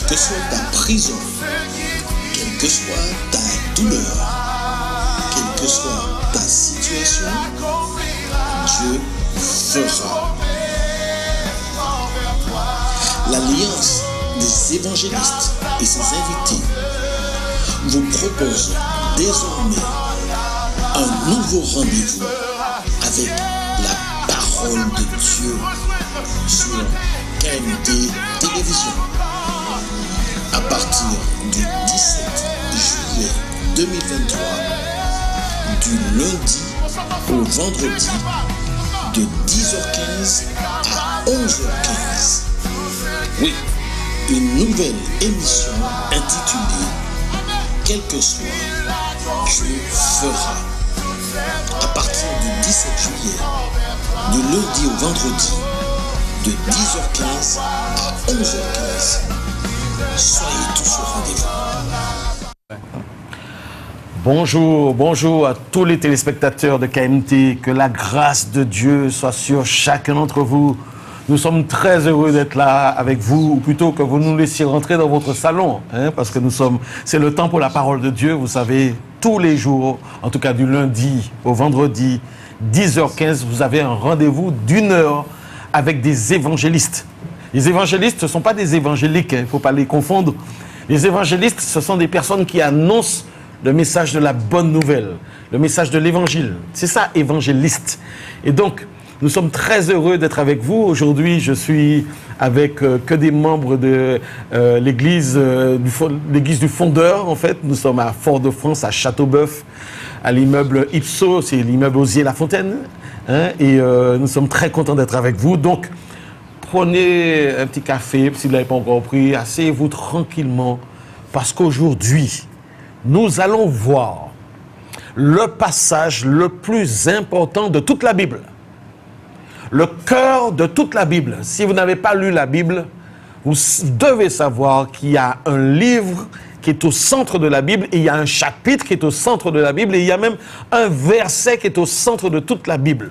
que soit ta prison, quelle que soit ta douleur, quelle que soit ta situation, Dieu fera. L'Alliance des évangélistes et ses invités vous propose désormais un nouveau rendez-vous avec la parole de Dieu sur KMT Télévision. À partir du 17 juillet 2023, du lundi au vendredi, de 10h15 à 11h15. Oui, une nouvelle émission intitulée « Quel que soit, Dieu fera ». À partir du 17 juillet, du lundi au vendredi, de 10h15 à 11h15. Soyez tous au rendez-vous. Bonjour à tous les téléspectateurs de KMT. Que la grâce de Dieu soit sur chacun d'entre vous. Nous sommes très heureux d'être là avec vous, ou plutôt que vous nous laissiez rentrer dans votre salon, parce que c'est le temps pour la parole de Dieu, vous savez, tous les jours, en tout cas du lundi au vendredi, 10h15, vous avez un rendez-vous d'1 heure avec des évangélistes. Les évangélistes, ce ne sont pas des évangéliques, il ne faut pas les confondre. Les évangélistes, ce sont des personnes qui annoncent le message de la bonne nouvelle, le message de l'évangile. C'est ça, évangéliste. Et donc, nous sommes très heureux d'être avec vous. Aujourd'hui, je suis avec que des membres de l'église du Fondeur, en fait. Nous sommes à Fort-de-France, à Châteauboeuf, à l'immeuble Ipso, c'est l'immeuble Osier-La-Fontaine. Et nous sommes très contents d'être avec vous. Donc, prenez un petit café, si vous ne l'avez pas encore pris, asseyez-vous tranquillement, parce qu'aujourd'hui, nous allons voir le passage le plus important de toute la Bible. Le cœur de toute la Bible. Si vous n'avez pas lu la Bible, vous devez savoir qu'il y a un livre qui est au centre de la Bible, et il y a un chapitre qui est au centre de la Bible, et il y a même un verset qui est au centre de toute la Bible.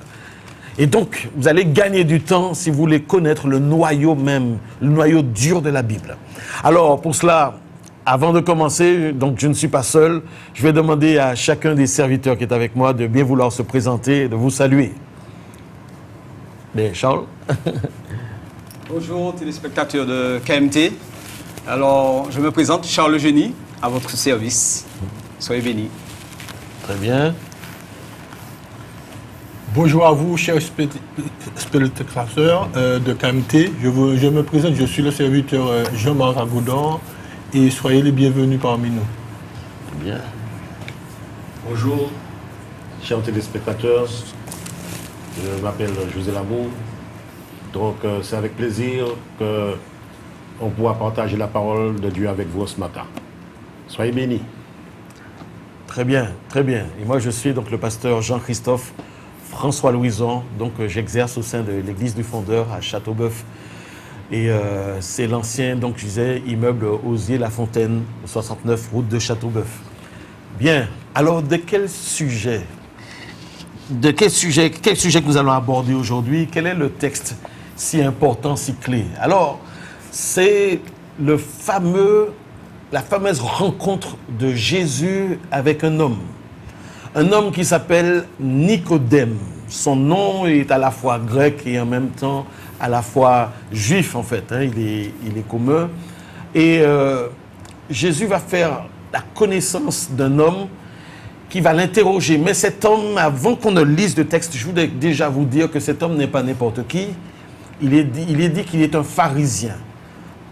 Et donc, vous allez gagner du temps si vous voulez connaître le noyau même, le noyau dur de la Bible. Alors, pour cela, avant de commencer, donc je ne suis pas seul, je vais demander à chacun des serviteurs qui est avec moi de bien vouloir se présenter et de vous saluer. Mais Charles. Bonjour téléspectateurs de KMT. Alors, je me présente, Charles Genie, à votre service. Soyez bénis. Très bien. Bonjour à vous, chers spectateurs de KMT. Je me présente, je suis le serviteur Jean-Marc Agoudon et soyez les bienvenus parmi nous. Très bien. Bonjour, chers téléspectateurs. Je m'appelle José Lamour. Donc, c'est avec plaisir qu'on pourra partager la parole de Dieu avec vous ce matin. Soyez bénis. Très bien, très bien. Et moi, je suis donc le pasteur Jean-Christophe François Louison. Donc, j'exerce au sein de l'église du Fondeur à Châteauboeuf. Et c'est l'ancien, donc je disais, immeuble Osier-La-Fontaine, 69, route de Châteauboeuf. Bien, alors de quel sujet que nous allons aborder aujourd'hui? Quel est le texte si important, si clé? Alors, c'est la fameuse rencontre de Jésus avec un homme qui s'appelle Nicodème. Son nom est à la fois grec et en même temps à la fois juif, en fait. Il est commun. Et Jésus va faire la connaissance d'un homme qui va l'interroger. Mais cet homme, avant qu'on ne lise le texte, je voudrais déjà vous dire que cet homme n'est pas n'importe qui. Il est dit qu'il est un pharisien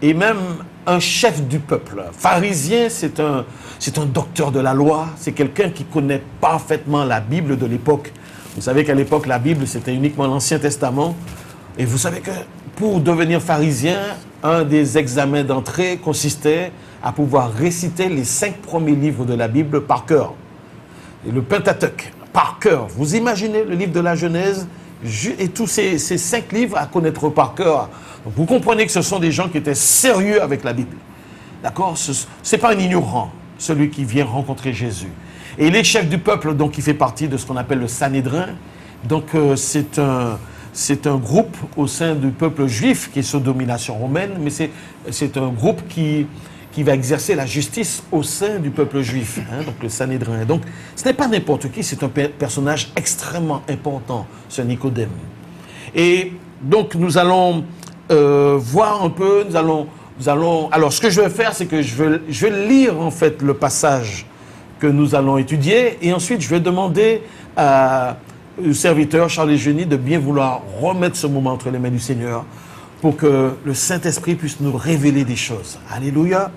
et même un chef du peuple. Pharisien, c'est un docteur de la loi, c'est quelqu'un qui connaît parfaitement la Bible de l'époque. Vous savez qu'à l'époque, la Bible, c'était uniquement l'Ancien Testament. Et vous savez que pour devenir pharisien, un des examens d'entrée consistait à pouvoir réciter les 5 premiers livres de la Bible par cœur. Et le Pentateuque, par cœur. Vous imaginez le livre de la Genèse et tous ces 5 livres à connaître par cœur. Donc vous comprenez que ce sont des gens qui étaient sérieux avec la Bible. D'accord? Ce n'est pas un ignorant, celui qui vient rencontrer Jésus. Et il est chef du peuple, donc il fait partie de ce qu'on appelle le Sanhédrin. Donc c'est c'est un groupe au sein du peuple juif qui est sous domination romaine, mais c'est un groupe qui va exercer la justice au sein du peuple juif, hein, donc le Sanhédrin. Donc, ce n'est pas n'importe qui, c'est un personnage extrêmement important, ce Nicodème. Et donc, nous allons voir un peu, nous allons... Alors, ce que je vais faire, c'est que je vais lire, en fait, le passage que nous allons étudier, et ensuite, je vais demander au serviteur Charles Génie de bien vouloir remettre ce moment entre les mains du Seigneur pour que le Saint-Esprit puisse nous révéler des choses. Alléluia.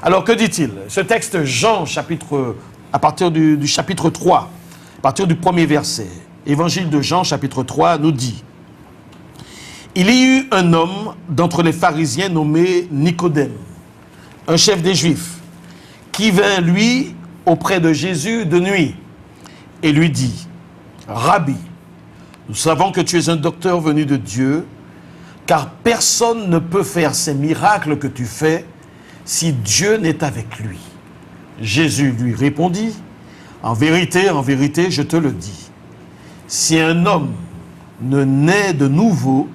Alors, que dit-il? Ce texte, Jean, à partir du chapitre 3, à partir du premier verset, Évangile de Jean, chapitre 3, nous dit: il y eut un homme d'entre les pharisiens nommé Nicodème, un chef des Juifs, qui vint, lui, auprès de Jésus de nuit, et lui dit: Rabbi, nous savons que tu es un docteur venu de Dieu, car personne ne peut faire ces miracles que tu fais si Dieu n'est avec lui. Jésus lui répondit: en vérité, je te le dis, si un homme ne naît de nouveau,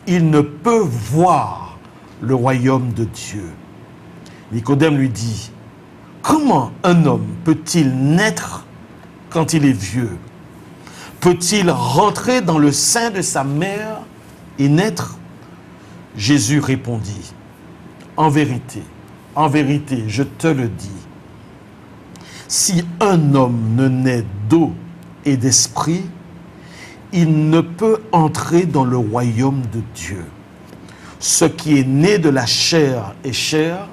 il ne peut voir le royaume de Dieu. Nicodème lui dit: comment un homme peut-il naître quand il est vieux? Peut-il rentrer dans le sein de sa mère et naître? Jésus répondit: en vérité, je te le dis, si un homme ne naît d'eau et d'esprit, il ne peut entrer dans le royaume de Dieu. Ce qui est né de la chair est chair,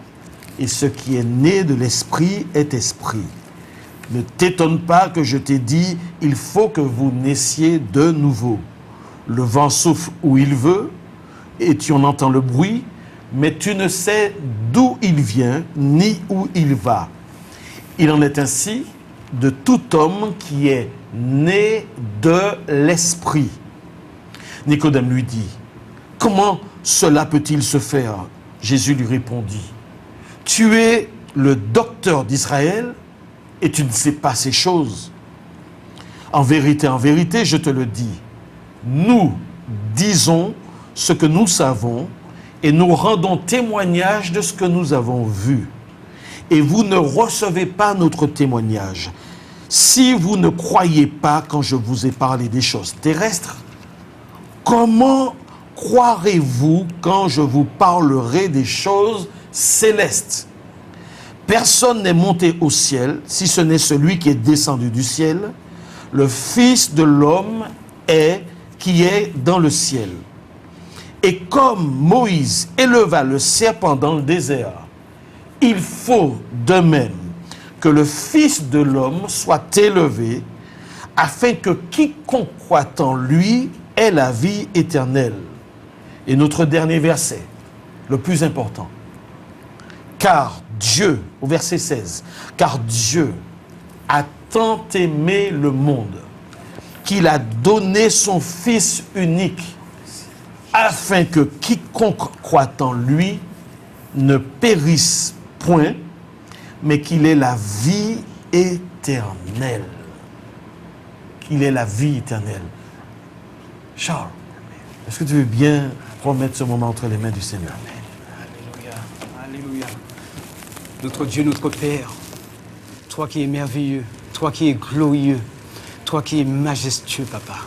et ce qui est né de l'esprit est esprit. Ne t'étonne pas que je t'ai dit, il faut que vous naissiez de nouveau. Le vent souffle où il veut, et tu en entends le bruit, mais tu ne sais d'où il vient, ni où il va. Il en est ainsi de tout homme qui est né de l'esprit. Nicodème lui dit: comment cela peut-il se faire? Jésus lui répondit: tu es le docteur d'Israël et tu ne sais pas ces choses. En vérité, je te le dis, nous disons ce que nous savons et nous rendons témoignage de ce que nous avons vu. Et vous ne recevez pas notre témoignage. Si vous ne croyez pas quand je vous ai parlé des choses terrestres, comment croirez-vous quand je vous parlerai des choses célestes? Personne n'est monté au ciel, si ce n'est celui qui est descendu du ciel, le Fils de l'homme qui est dans le ciel. Et comme Moïse éleva le serpent dans le désert, il faut de même que le Fils de l'homme soit élevé, afin que quiconque croit en lui ait la vie éternelle. Et notre dernier verset, le plus important. Car Dieu, au verset 16, car Dieu a tant aimé le monde qu'il a donné son Fils unique, afin que quiconque croit en lui ne périsse point, mais qu'il ait la vie éternelle. Qu'il ait la vie éternelle. Charles, est-ce que tu veux bien remettre ce moment entre les mains du Seigneur? Alléluia, alléluia. Notre Dieu, notre Père, toi qui es merveilleux, toi qui es glorieux, toi qui es majestueux, Papa.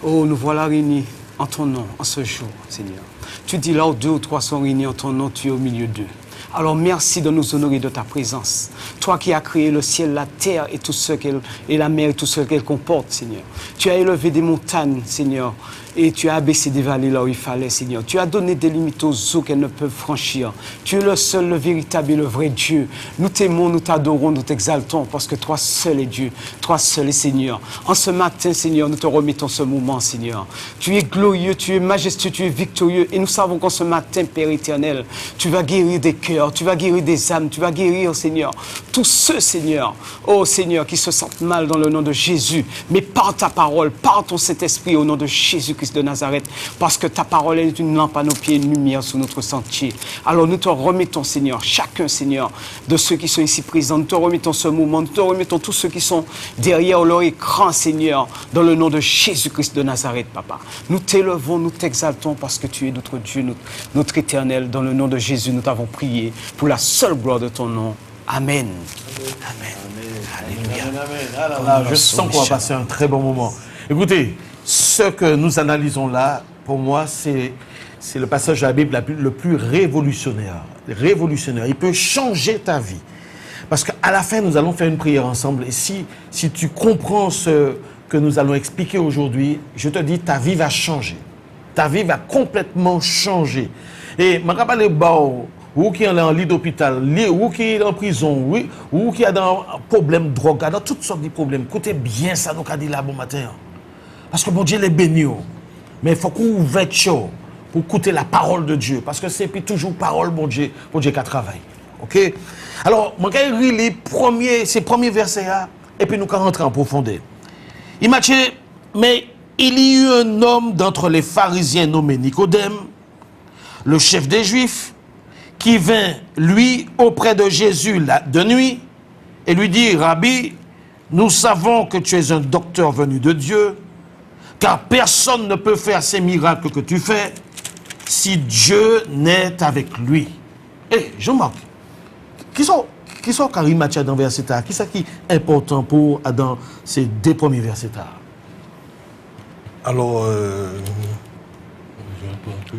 Oh, nous voilà réunis en ton nom, en ce jour, Seigneur. Tu dis là où 2 ou 3 sont réunis en ton nom, tu es au milieu d'eux. Alors merci de nous honorer de ta présence. Toi qui as créé le ciel, la terre et tout ce qu'elle, et la mer et tout ce qu'elle comporte, Seigneur. Tu as élevé des montagnes, Seigneur, et tu as abaissé des vallées là où il fallait, Seigneur. Tu as donné des limites aux eaux qu'elles ne peuvent franchir. Tu es le seul, le véritable et le vrai Dieu. Nous t'aimons, nous t'adorons, nous t'exaltons, parce que toi seul es Dieu, toi seul es Seigneur. En ce matin, Seigneur, nous te remettons ce moment, Seigneur. Tu es glorieux, tu es majestueux, tu es victorieux, Et nous savons qu'en ce matin, Père éternel, tu vas guérir des cœurs, tu vas guérir des âmes, tu vas guérir, Seigneur, tous ceux, Seigneur, oh Seigneur, qui se sentent mal dans le nom de Jésus. Mais par ta parole, par ton Saint-Esprit, au nom de Jésus-Christ de Nazareth, parce que ta parole est une lampe à nos pieds, une lumière sur notre sentier. Alors nous te remettons, Seigneur, chacun, Seigneur, de ceux qui sont ici présents, nous te remettons ce moment, nous te remettons tous ceux qui sont derrière leur écran, Seigneur, dans le nom de Jésus-Christ de Nazareth, Papa. Nous t'élevons, nous t'exaltons parce que tu es notre Dieu, notre éternel. Dans le nom de Jésus, nous t'avons prié pour la seule gloire de ton nom. Amen. Amen. Alléluia. Je sens qu'on va passer un très bon moment. Écoutez, ce que nous analysons là, pour moi, c'est le passage de la Bible le plus révolutionnaire. Révolutionnaire. Il peut changer ta vie. Parce qu'à la fin, nous allons faire une prière ensemble. Et si tu comprends ce que nous allons expliquer aujourd'hui, je te dis, ta vie va changer. Ta vie va complètement changer. Et je ne sais pas les barreaux, ou qui est en lit d'hôpital, ou qui est en prison, ou qui a des problèmes de drogue, dans toutes sortes de problèmes. Écoutez bien ça, nous avons dit là bon matin. Parce que bon Dieu les bénit. Mais il faut qu'on ouvre chaud pour écouter la parole de Dieu. Parce que c'est toujours parole, bon Dieu qui travaille. Ok? Alors, je vais lire ces premiers versets là, et puis nous allons rentrer en profondeur. Il m'a dit, mais il y eut un homme d'entre les pharisiens nommé Nicodème, le chef des Juifs, qui vint, lui, auprès de Jésus de nuit, et lui dit, Rabbi, nous savons que tu es un docteur venu de Dieu, car personne ne peut faire ces miracles que tu fais si Dieu n'est avec lui. Eh, Jean-Marc, qui sont Karim Mathia dans verset A? Qui est-ce qui est important pour dans ces deux premiers versets? Alors,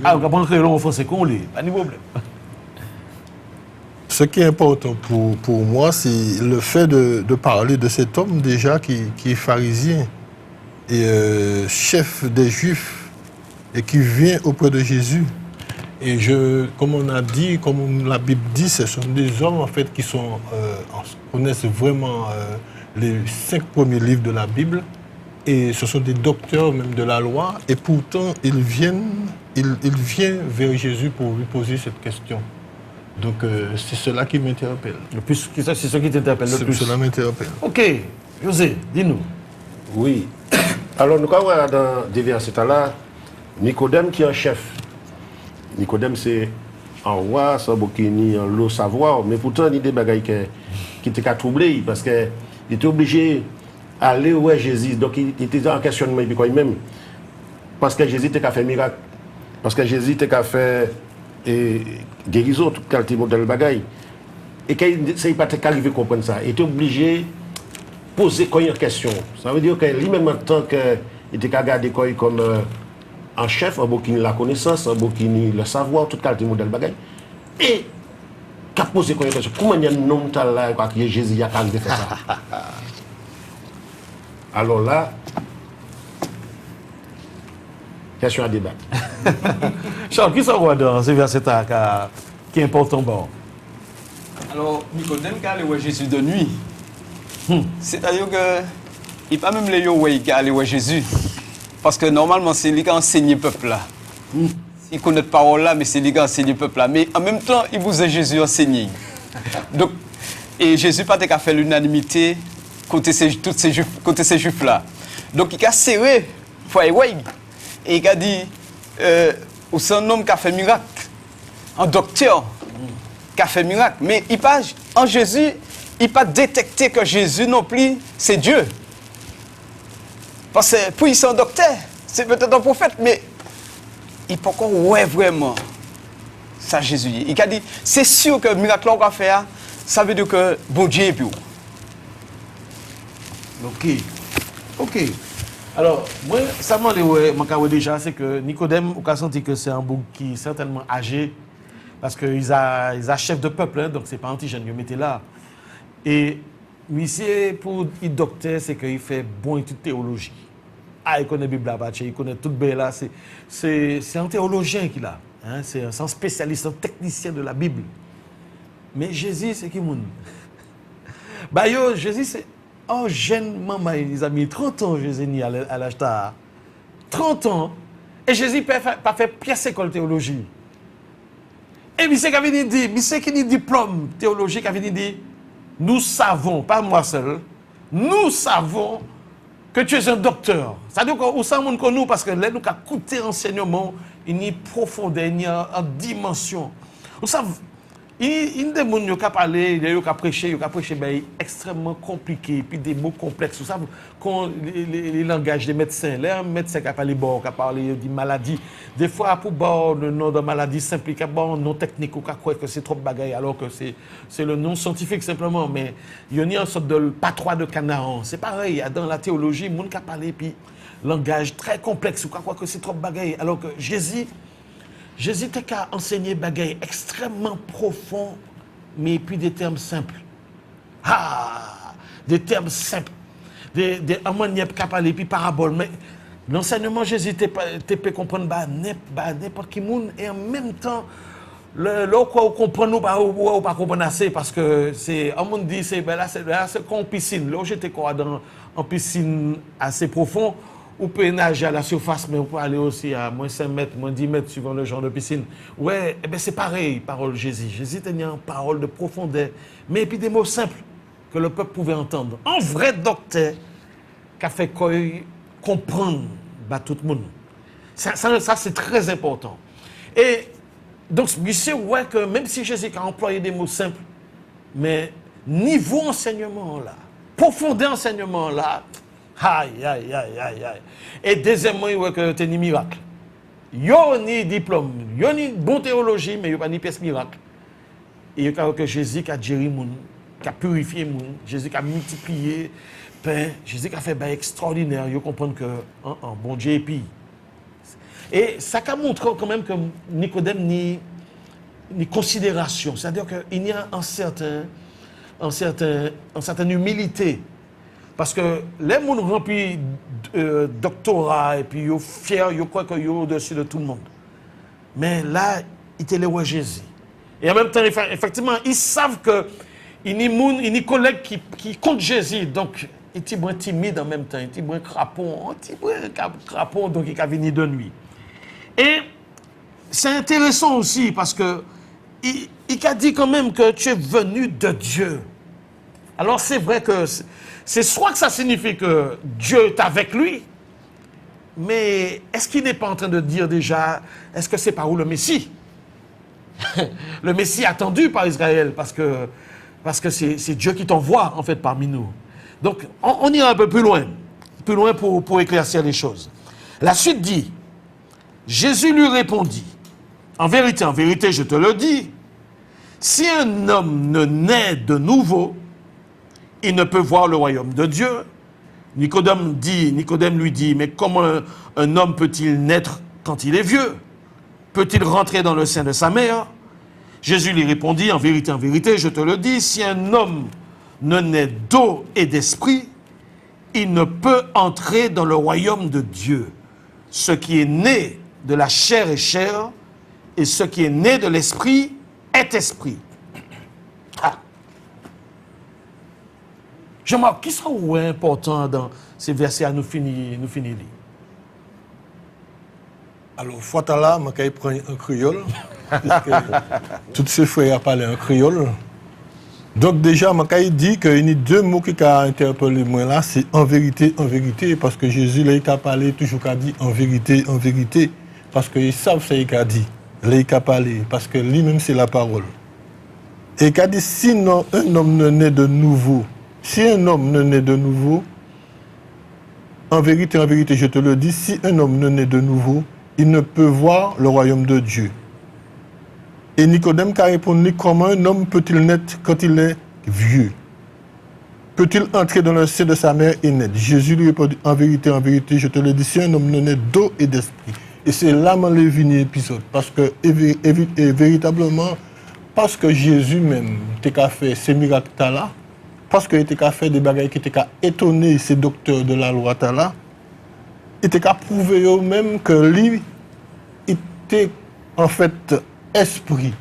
on va prendre le français qu'on lit, pas de problème. Ce qui est important pour moi, c'est le fait de parler de cet homme déjà qui est pharisien et chef des Juifs et qui vient auprès de Jésus. Et comme on a dit, comme la Bible dit, ce sont des hommes en fait qui connaissent vraiment les 5 premiers livres de la Bible. Et ce sont des docteurs même de la loi. Et pourtant, il vient vers Jésus pour lui poser cette question. Donc, c'est cela qui m'interpelle. C'est ce qui t'interpelle le plus. Cela m'interpelle. Ok. José, dis-nous. Oui. Alors, nous avons dans des versets là, Nicodème qui est un chef. Nicodème, c'est en roi, sans bokini, en l'eau savoir. Mais pourtant, il y a des bagailles qui étaient troublés parce qu'il était obligé aller où est Jésus. Donc, il était en questionnement lui-même. Parce que Jésus était qu'à faire miracle. Parce que Jésus était qu'à faire guérison, tout qualité modèle bagaille. Et quand il n'est pas arrivé à comprendre ça, il était obligé de poser une question. Ça veut dire que lui-même, en tant qu'il était qu'à garder comme un chef, un bokini la connaissance, un bokini le savoir, tout qualité modèle bagaille. Et qu'a posé une question. Comment il y a un nom là, que Jésus a fait ça? Alors là, question à débattre. Charles, qui s'en voit dans ce verset qui est important? Bon. Alors, Nicodème, qui allait voir Jésus de nuit, c'est-à-dire qu'il n'est pas même les gens qui allaient voir Jésus. Parce que normalement, c'est lui qui a enseigné le peuple là. Il connaît la parole là, mais c'est lui qui a enseigné le peuple là. Mais en même temps, il vous a Jésus enseigné. Donc, et Jésus n'a pas fait l'unanimité côté ces juifs là. Donc il a serré pour et il a dit c'est un homme qui a fait miracle, un docteur qui a fait miracle. Mais en Jésus, il n'a pas détecté que Jésus non plus, c'est Dieu. Parce que pour il c'est un docteur, c'est peut-être un prophète, mais il peut encore vraiment ça Jésus. Il a dit, c'est sûr que le miracle qu'on va faire, ça veut dire que bon Dieu est plus haut. Ok. Alors, moi, ça m'a dit déjà, c'est que Nicodème, on a senti que c'est un bouc qui est certainement âgé, parce qu'ils ont chef de peuple, hein, donc c'est pas anti-jeune, ils mettaient là. Et monsieur, pour le docteur, c'est qu'il fait bon étude théologie. Ah, il connaît la Bible, il connaît tout le là. C'est un théologien qu'il a. Hein, c'est un spécialiste, un technicien de la Bible. Mais Jésus, c'est qui moun? Jésus, c'est un jeune maman, ils ont mis 30 ans, Jésus, à l'âge 30 ans. Et Jésus pas fait pièce école théologie. Et monsieur qui avait dit, monsieur qui a diplôme théologique avait dit, nous savons, pas moi seul, nous savons que tu es un docteur. C'est-à-dire qu'on sait monde que nous, parce que là, nous avons écouté l'enseignement, il y a profondeur, il y a une dimension. Vous savez, il y a des gens qui ont parlé, qui ont prêché, ben, extrêmement compliqué, puis des mots complexes. Vous savez, quand les langages des médecins, les médecins qui ont parlé, qui ont parlé de maladie, des fois, pour voir le nom de maladie simple, qui ont nom technique, ou qui croient que c'est trop de bagaille, alors que c'est le nom scientifique simplement. Mais il y a une sorte de patois de Canaan. C'est pareil, dans la théologie, les gens qui ont parlé, puis langage très complexe, ou qui croient que c'est trop de bagaille, alors que Jésus t'a enseigné des bagailles extrêmement profonds, mais puis des termes simples. Ah, des termes simples. Des manières de parler, puis paraboles. Mais l'enseignement Jésus t'a pu comprendre n'importe qui monde, et en même temps, là quoi on comprend nous ou pas comprendre assez, parce que c'est, on monde dit, c'est comme en piscine. Là, j'étais quoi en piscine assez profond. On peut nager à la surface, mais on peut aller aussi à moins 5 mètres, moins 10 mètres, suivant le genre de piscine. Ouais, eh bien c'est pareil, parole de Jésus. Jésus tenait une parole de profondeur, mais puis des mots simples que le peuple pouvait entendre. Un vrai docteur qui a fait comprendre tout le monde. Ça c'est très important. Et donc, monsieur, ouais, que même si Jésus a employé des mots simples, mais niveau enseignement là, profondeur enseignement là, aïe, aïe, aïe, aïe, aïe. Et deuxièmement, il y a que tu as ni miracle. Il y a ni diplôme, il y a ni bonne théologie, mais il n'y a pas ni pièce miracle. Et il y a que Jésus qui a géré le monde, qui a purifié le monde, Jésus qui a multiplié pain, Jésus qui a fait des extraordinaire. Il comprend que bon Dieu est pire. Et ça a montré quand même que Nicodème ni considération. C'est-à-dire qu'il y a une certaine humilité. Parce que les gens remplis doctorat et puis ils sont fiers, ils croient qu'ils sont au-dessus de tout le monde. Mais là, ils étaient les Jésus. Et en même temps, effectivement, ils savent qu'il y a des collègues qui comptent Jésus. Donc, ils sont moins timides en même temps, ils sont moins crapons, donc ils sont venus de nuit. Et c'est intéressant aussi parce que il a dit quand même que tu es venu de Dieu. Alors c'est vrai que c'est soit que ça signifie que Dieu est avec lui, mais est-ce qu'il n'est pas en train de dire déjà, est-ce que c'est par où le Messie? Le Messie attendu par Israël, parce que c'est Dieu qui t'envoie en fait parmi nous. Donc on ira un peu plus loin pour éclaircir les choses. La suite dit, Jésus lui répondit, en vérité, je te le dis, si un homme ne naît de nouveau, il ne peut voir le royaume de Dieu. Nicodème lui dit, mais comment un homme peut-il naître quand il est vieux? Peut-il rentrer dans le sein de sa mère? Jésus lui répondit, en vérité, je te le dis, si un homme ne naît d'eau et d'esprit, il ne peut entrer dans le royaume de Dieu. Ce qui est né de la chair est chair, et ce qui est né de l'esprit est esprit. Ah. Je me dis, qui sera important dans ces versets à nous finir lire? Alors, Fatala, je vais prendre un créole, tous ces frères parlent en créole. Donc déjà, je dit qu'il y a deux mots qui ont interpellé moi là, c'est en vérité, parce que Jésus là, a parlé, toujours qu'a dit en vérité, parce qu'ils savent ce qu'il a dit. Là, il a parlé, parce que lui-même c'est la parole. Et il a dit, si un homme ne naît de nouveau, en vérité, je te le dis, si un homme ne naît de nouveau, il ne peut voir le royaume de Dieu. Et Nicodème a répondu, comment un homme peut-il naître quand il est vieux? Peut-il entrer dans le sein de sa mère et naître? Jésus lui répondit, en vérité, je te le dis, si un homme ne naît d'eau et d'esprit. Et c'est là mon dernier épisode, parce que véritablement, parce que Jésus même a fait ces miracles-là, parce qu'il a fait des bagages qui étaient étonnés ces docteurs de la loi là, il a prouvé eux-mêmes que lui était en fait esprit.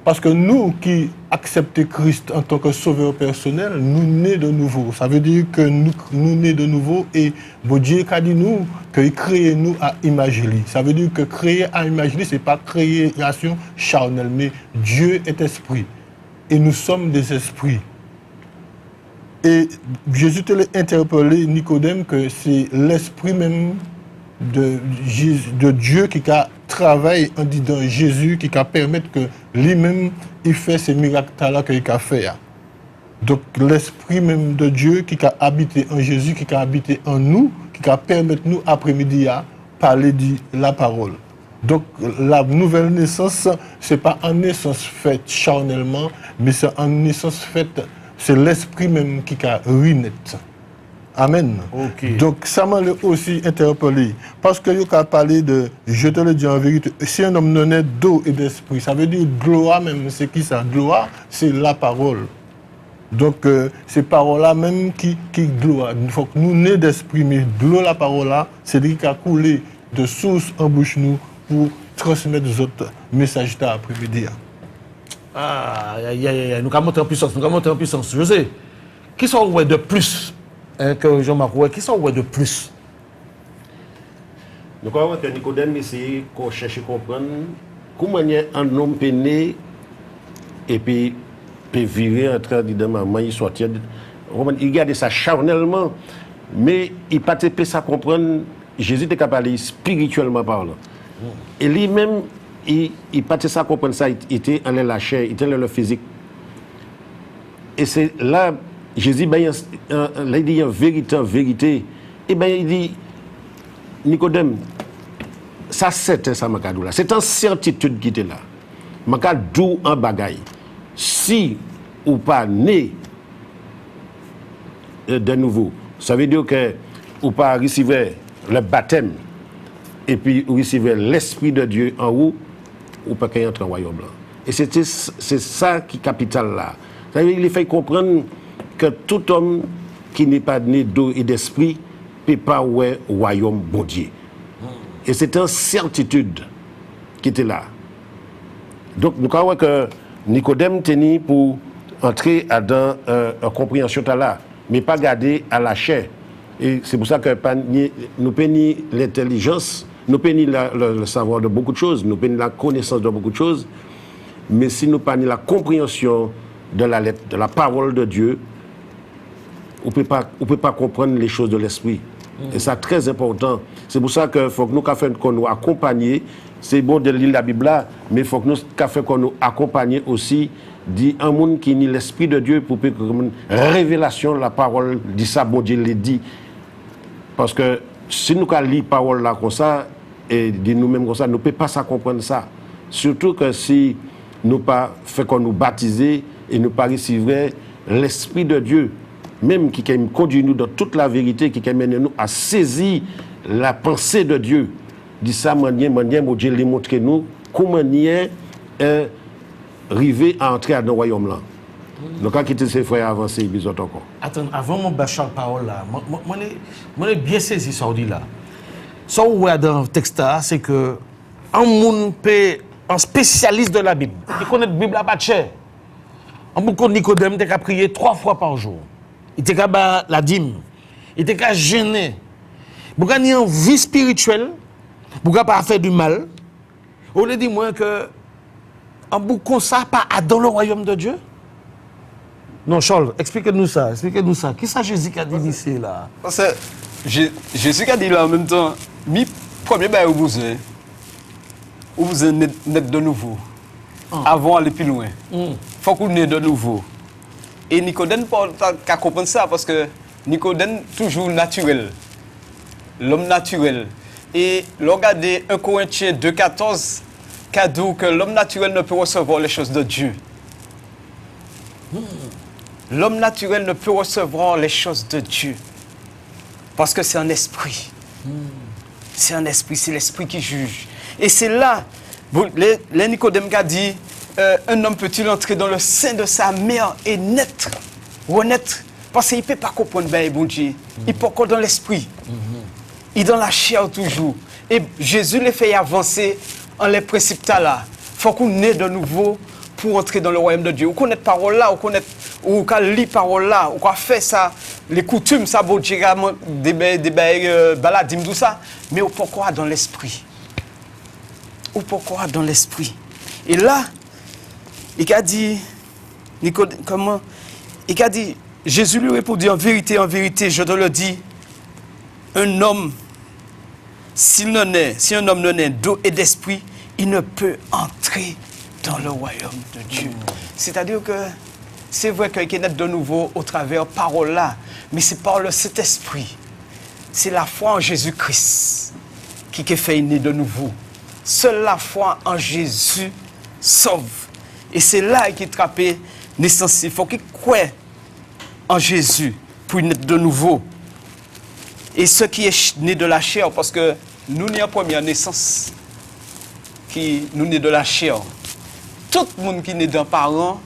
Parce que nous qui acceptons Christ en tant que sauveur personnel, nous nés de nouveau. Ça veut dire que nous nés de nouveau et bon Dieu a dit nous qu'il crée nous à image lui. Ça veut dire que créer à image lui, ce n'est pas création charnelle, mais Dieu est esprit. Et nous sommes des esprits. Et Jésus te l'a interpellé, Nicodème, que c'est l'esprit même de Dieu qui a travaillé en disant Jésus, qui a permis que lui-même, il fait ces miracles-là qu'il a fait. Donc l'esprit même de Dieu qui a habité en Jésus, qui a habité en nous, qui a permis nous après-midi à parler de la parole. Donc la nouvelle naissance, ce n'est pas une naissance faite charnellement, mais c'est une naissance faite, c'est l'esprit même qui a renaître. Amen. Okay. Donc ça m'a aussi interpellé. Parce que il a parlé de, je te le dis en vérité, si un homme non est d'eau et d'esprit, ça veut dire gloire même, c'est qui ça? Gloire, c'est la parole. Donc ces paroles-là même qui gloire. Il faut que nous nés d'esprit, mais gloire la parole-là, c'est lui qui a coulé de source en bouche nous pour transmettre les autres messages d'après-midi. Ah, nous avons monté en puissance, Je sais. Qui sont ouais de plus que Jean-Marc, qui sont ouais de plus? Nous croyons que Nicodème essayait qu'on cherche à comprendre comment un homme peut né et puis peut virer en train de maman, il sortir. Il garde ça charnellement, mais il ne peut pas ça comprendre. Jésus était capable de spirituellement parlant. Et lui-même, il ne peut pas ça comprendre ça. Il était en la chair, il était dans le physique. Et c'est là. Jésus, il dit en vérité, et bien il dit, Nicodème, ça c'est ça, là. C'est une certitude qui était là. Makadou en bagaille. Si ou pas né de nouveau, ça veut dire que ou pas recevoir le baptême, et puis ou recevoir l'Esprit de Dieu en haut, ou pas qu'il entre en royaume blanc. Et c'est ça qui est capital là. Ça veut dire qu'il fait comprendre que tout homme qui n'est pas né d'eau et d'esprit ne peut pas voir au royaume bon Dieu. Et c'est une certitude qui était là. Donc, nous croyons que Nicodème tenait pour entrer dans une compréhension là, mais pas garder à la chair. Et c'est pour ça que nous peignons l'intelligence, nous peignons le savoir de beaucoup de choses, nous peignons la connaissance de beaucoup de choses, mais si nous peignons la compréhension de la lettre, de la parole de Dieu, on ne peut pas comprendre les choses de l'esprit. Et c'est très important. C'est pour ça qu'il faut que nous accompagnions. C'est bon de lire la Bible là, mais il faut que nous accompagnions aussi un monde qui nie l'esprit de Dieu pour que une révélation de la parole dit ça, bon Dieu l'a dit. Parce que si nous lisons la parole là comme ça, et dit nous-mêmes comme ça, nous ne pouvons pas ça comprendre ça. Surtout que si nous pas fait qu'on nous baptiser et nous pas recevoir l'esprit de Dieu, même qui conduit nous dans toute la vérité, qui mène nous à saisir la pensée de Dieu. Dit ça, mon Dieu lui montre nous comment est arrivé à entrer dans le royaume là. Donc, quand quitter ses frères avancer, ils ont encore. Attends, avant mon bachar parole là, moi j'ai bien saisi ça dit là. Ça où est dans le texte c'est que un spécialiste de la Bible, qui connaît la Bible à pas de cher. En beaucoup de Nicodème, il a prié 3 fois par jour. Il était qu'à la dîme. Il était qu'à gêner. Pour gagner une vie spirituelle, pour ne pas faire du mal. On lui dit moi que en boucan ça pas dans le royaume de Dieu. Non, Charles, expliquez-nous ça. Qui ça Jésus qui a dit ici là? Parce que Jésus qui a dit là en même temps, mi premier bail au besoin. Ou vous êtes net de nouveau. Avant d'aller plus loin. Faut qu'on naisse de nouveau. Et Nicodème pas comprendre ça parce que Nicodème toujours naturel. L'homme naturel. Et regardez 1 Corinthiens 2,14 qui dit que l'homme naturel ne peut recevoir les choses de Dieu. L'homme naturel ne peut recevoir les choses de Dieu. Parce que c'est un esprit. C'est un esprit, c'est l'esprit qui juge. Et c'est là, les Nicodème qui a dit, un homme peut-il entrer dans le sein de sa mère et naître, renaître, parce qu'il ne peut pas comprendre bien, bon Dieu. Il peut encore dans l'esprit. Il est dans la chair toujours. Et Jésus les fait avancer en les principes là. Il faut qu'on naisse de nouveau pour entrer dans le royaume de Dieu. Ou connaître parole là, ou connaître, ou qu'à lire parole là, ou qu'à faire ça, les coutumes, ça, bon, des balades, tout ça. Mais ou pourquoi dans l'esprit? Ou pourquoi dans l'esprit? Et là, il a dit, Nicodème, comment? Il a dit, Jésus lui répondit, en vérité, je te le dis, un homme, si un homme non est d'eau et d'esprit, il ne peut entrer dans le royaume de Dieu. C'est-à-dire que c'est vrai qu'il est né de nouveau au travers parole là, mais c'est par le Saint-Esprit. C'est la foi en Jésus-Christ qui fait né de nouveau. Seule la foi en Jésus sauve. Et c'est là qu'il trappe naissance. Il faut qu'il croie en Jésus pour naître de nouveau. Et ce qui est né de la chair, parce que nous n'y a première naissance qui nous naît de la chair. Tout le monde qui naît d'un parent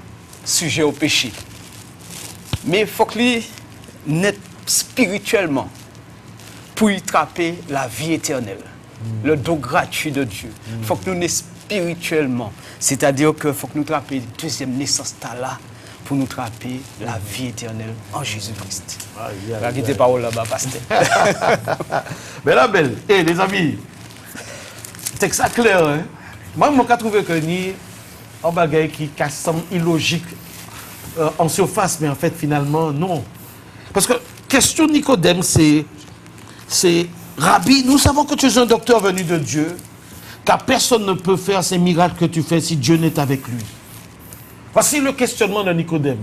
sujet au péché. Mais il faut qu'il naisse spirituellement pour y trapper la vie éternelle. Le don gratuit de Dieu. Il faut que nous naissions spirituellement. C'est-à-dire qu'il faut que nous trappions la deuxième naissance là pour nous trapper la vie éternelle en Jésus-Christ. Quittez parole là-bas, pasteur. Mais la belle, les amis, c'est que ça clair, hein? Moi, je trouve que ni un bagage qui semble illogique en surface, mais en fait, finalement, non. Parce que question Nicodème, c'est Rabbi, nous savons que tu es un docteur venu de Dieu, car personne ne peut faire ces miracles que tu fais si Dieu n'est avec lui. Voici le questionnement de Nicodème.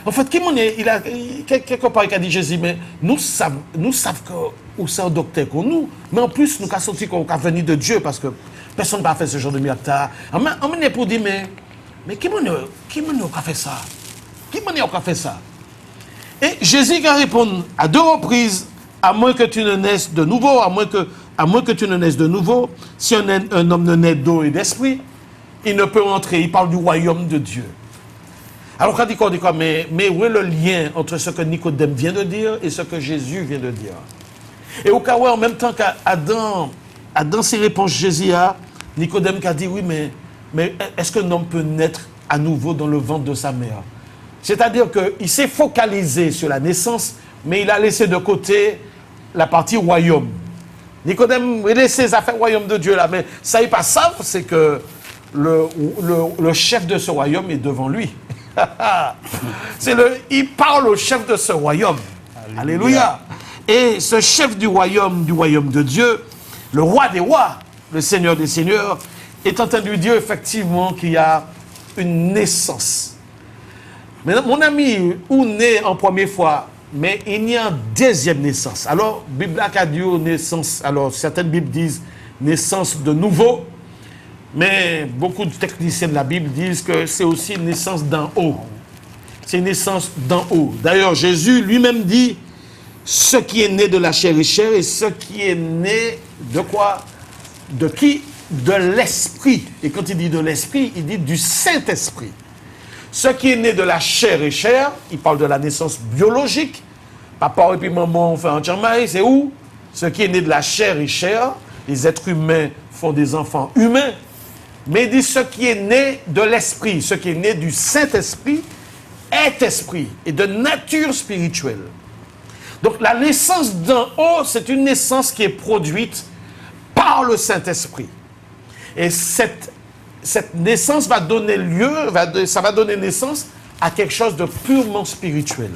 En fait, il a quelque part il a dit Jésus, mais nous savons que c'est un docteur comme nous, mais en plus nous avons senti qu'on est venu de Dieu parce que personne n'a fait ce genre de miracle. On est pour dire, mais qui a fait ça? Qui a fait ça? Et Jésus a répondu à 2 reprises, à moins que tu ne naisses de nouveau, à moins que tu ne naisses de nouveau, si un homme ne naît d'eau et d'esprit, il ne peut entrer. Il parle du royaume de Dieu. Alors, on dit quoi, mais où est le lien entre ce que Nicodème vient de dire et ce que Jésus vient de dire? Et au cas où, en même temps qu'Adam ses réponses, Jésus a, Nicodème qui a dit, oui, mais est-ce qu'un homme peut naître à nouveau dans le ventre de sa mère? C'est-à-dire qu'il s'est focalisé sur la naissance, mais il a laissé de côté la partie royaume. Nicodème, il laisse ses affaires royaume de Dieu là, mais ça n'est pas ça, c'est que le chef de ce royaume est devant lui. Il parle au chef de ce royaume. Alléluia. Et ce chef du royaume de Dieu, le roi des rois, le Seigneur des seigneurs, est en train de lui dire effectivement qu'il y a une naissance. Mais mon ami, où naît en première fois, mais il y a une deuxième naissance. Alors, la Bible a dit naissance. Alors, certaines Bibles disent naissance de nouveau. Mais beaucoup de techniciens de la Bible disent que c'est aussi une naissance d'en haut. C'est une naissance d'en haut. D'ailleurs, Jésus lui-même dit, ce qui est né de la chair est chair, et ce qui est né de quoi? De qui? De l'esprit. Et quand il dit de l'esprit, il dit du Saint-Esprit. Ce qui est né de la chair est chair, il parle de la naissance biologique. Papa et puis maman font un chamaï, c'est où? Ce qui est né de la chair est chair. Les êtres humains font des enfants humains. Mais il dit ce qui est né de l'esprit, ce qui est né du Saint-Esprit est esprit et de nature spirituelle. Donc la naissance d'en haut, c'est une naissance qui est produite par le Saint-Esprit. Et cette naissance va donner lieu, ça va donner naissance à quelque chose de purement spirituel.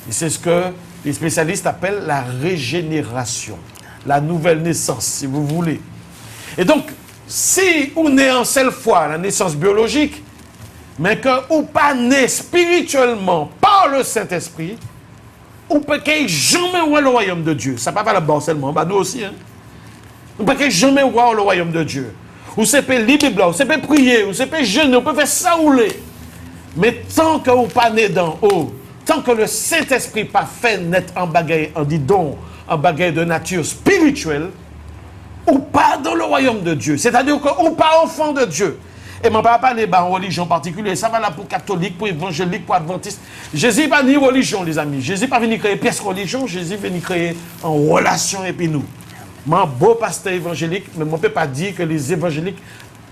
Et c'est ce que les spécialistes appellent la régénération, la nouvelle naissance, si vous voulez. Et donc, si on est en seule fois la naissance biologique, mais qu'on pas né spirituellement par le Saint-Esprit, on peut jamais voir le royaume de Dieu. Ça ne va pas là-bas seulement, bah nous aussi. Hein? On peut jamais voir le royaume de Dieu. Ou c'est peut lire la Bible, ou c'est peut prier, ou c'est peut jeûner, on peut faire ça ou les. Mais tant qu'on pas né d'en haut, tant que le Saint-Esprit pas fait naître en bagaille, en bagaille de nature spirituelle, ou pas dans le royaume de Dieu. C'est-à-dire qu'on pas enfant de Dieu. Et je ne vais pas parler de religion particulière. Ça va là pour catholique, pour évangélique, pour adventiste. Jésus n'est pas ni religion, les amis. Jésus n'est pas venu créer pièce religion. Jésus est venu créer en relation et puis nous. Moi, beau pasteur évangélique, mais je ne peux pas dire que les évangéliques,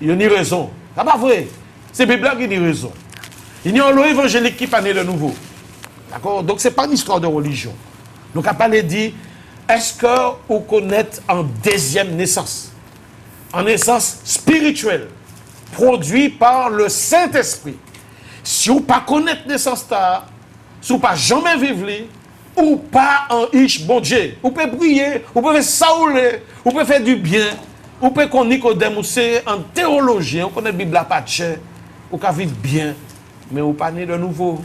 ils ont ni raison. Ce n'est pas vrai. C'est la Bible qui dit raison. Il y a un évangélique qui pas né de nouveau. D'accord? Donc, ce n'est pas une histoire de religion. Donc, à parler dit, est-ce que vous connaissez en deuxième naissance? En naissance spirituelle, produite par le Saint-Esprit. Si vous ne connaissez pas naissance, si vous ne jamais vivre, ou pas en ish bon Dieu. Vous pouvez prier, vous pouvez sauler, vous pouvez faire du bien, vous pouvez connaître Nicodème, c'est un théologien, vous connaissez la Bible à pas de chair, vous pouvez vivre bien, mais vous n'êtes pas né de nouveau.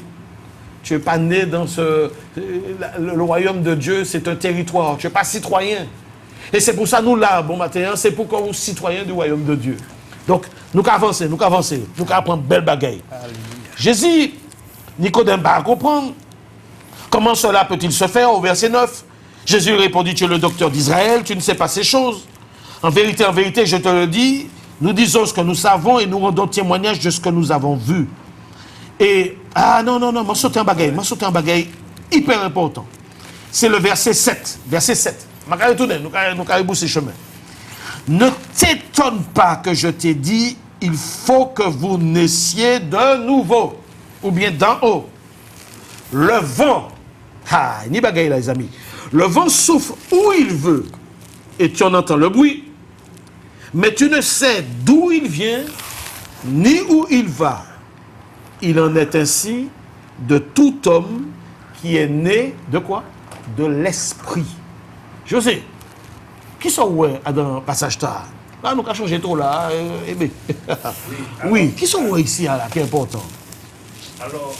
Tu n'es pas né dans le royaume de Dieu, c'est un territoire, tu n'es pas citoyen. Et c'est pour ça nous là, bon matin, c'est pour qu'on soit citoyen du royaume de Dieu. Donc, nous avancer, nous apprendre belle bagaille. Jésus, Nicodème va comprendre. Comment cela peut-il se faire? Au verset 9, Jésus répondit, tu es le docteur d'Israël, tu ne sais pas ces choses. En vérité, je te le dis, nous disons ce que nous savons et nous rendons témoignage de ce que nous avons vu. Et, non, m'en sauter un bagaille hyper important. C'est le verset 7. Verset 7. Nous allons bousser chemin. Ne t'étonne pas que je t'ai dit, il faut que vous naissiez de nouveau, ou bien d'en haut. Le vent, ni bagaille là les amis, le vent souffle où il veut, et tu en entends le bruit, mais tu ne sais d'où il vient, ni où il va. Il en est ainsi de tout homme qui est né de quoi? De l'esprit. José, qui sont ouais dans le passage là? Là, nous avons changé trop là. Oui, qui sont ouais ici là, qui est important? Alors,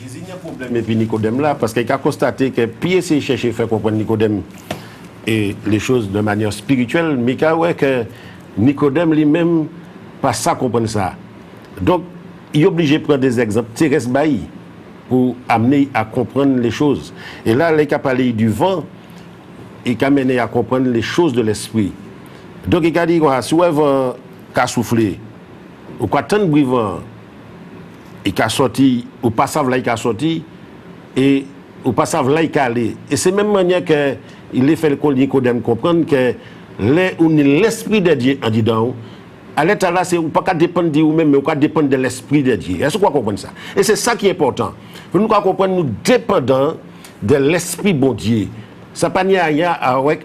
Jésus n'a pas de problème et puis Nicodème là, parce qu'il a constaté que puis c'est chercher à faire comprendre Nicodème et les choses de manière spirituelle, mais qu'il ouais que Nicodème lui-même pas ça comprendre ça. Donc, il est obligé de prendre des exemples Thérèse Bailly pour amener à comprendre les choses. Et là, il a parlé du vent, il a amené à comprendre les choses de l'esprit. Donc, il a dit, si le vent a soufflé, ou quoi tant de vent, il a sorti, ou pas savent là, il a sorti, et ou pas savent là, il a allé. Et c'est même manière qu'il a fait le Nicodème comprendre que l'esprit de Dieu en dedans, à l'état là, c'est pas dépendre de vous-même, mais on dépendre de l'esprit de Dieu. Est-ce qu'on comprend ça? Et c'est ça qui est important. Nous comprenons nous dépendons de l'esprit bon Dieu. Ça n'a pas rien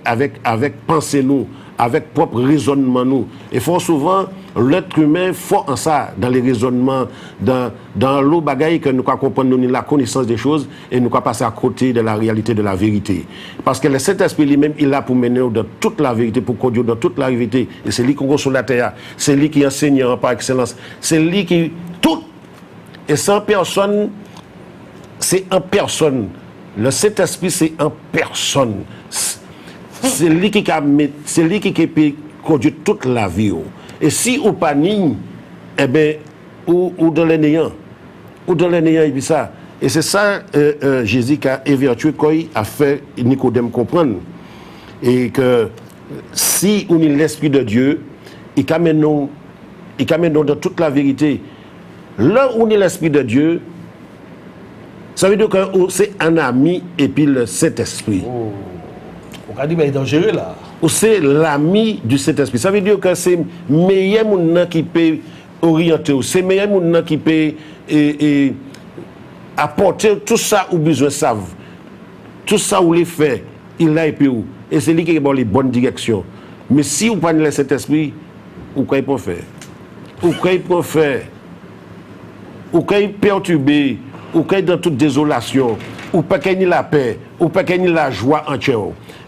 avec penser nous, avec propre raisonnement nous. Et fort souvent, l'être humain fort en ça, dans les raisonnements, dans l'eau bagaille que nous comprenons la connaissance des choses et nous passer à côté de la réalité de la vérité. Parce que le Saint-Esprit lui-même, il est là pour mener dans toute la vérité, pour conduire dans toute la vérité. Et c'est lui qui est sur la terre, c'est lui qui est enseignant par excellence, c'est lui qui... Tout. Et sans personne, c'est en personne. Le Saint-Esprit, c'est en personne. C'est lui qui peut conduire toute la vie. Et si on panique, eh bien, ou dans les néants. Ou dans les néants, et puis ça. Et c'est ça, Jésus qui a évertué, quand il a fait Nicodème comprendre. Et que si on est l'Esprit de Dieu, il amène nous dans toute la vérité. Là où on est l'Esprit de Dieu, ça veut dire que c'est un ami et puis le Saint-Esprit. Oh. On a dit qu'il est dangereux là. Ou c'est l'ami du Saint-Esprit. Ça veut dire que c'est le meilleur monde qui peut orienter, c'est le meilleur monde qui peut apporter tout ça où besoin savent. Tout ça où les fait, il l'a et puis où. Et c'est lui qui est dans les bonnes directions. Mais si vous prenez le Saint-Esprit, vous ne pouvez pas faire. Vous ne pouvez pas faire. Vous pouvez perturber, vous pouvez dans toute désolation, vous ne pouvez pas gagner la paix, vous ne pouvez pas gagner la joie entière.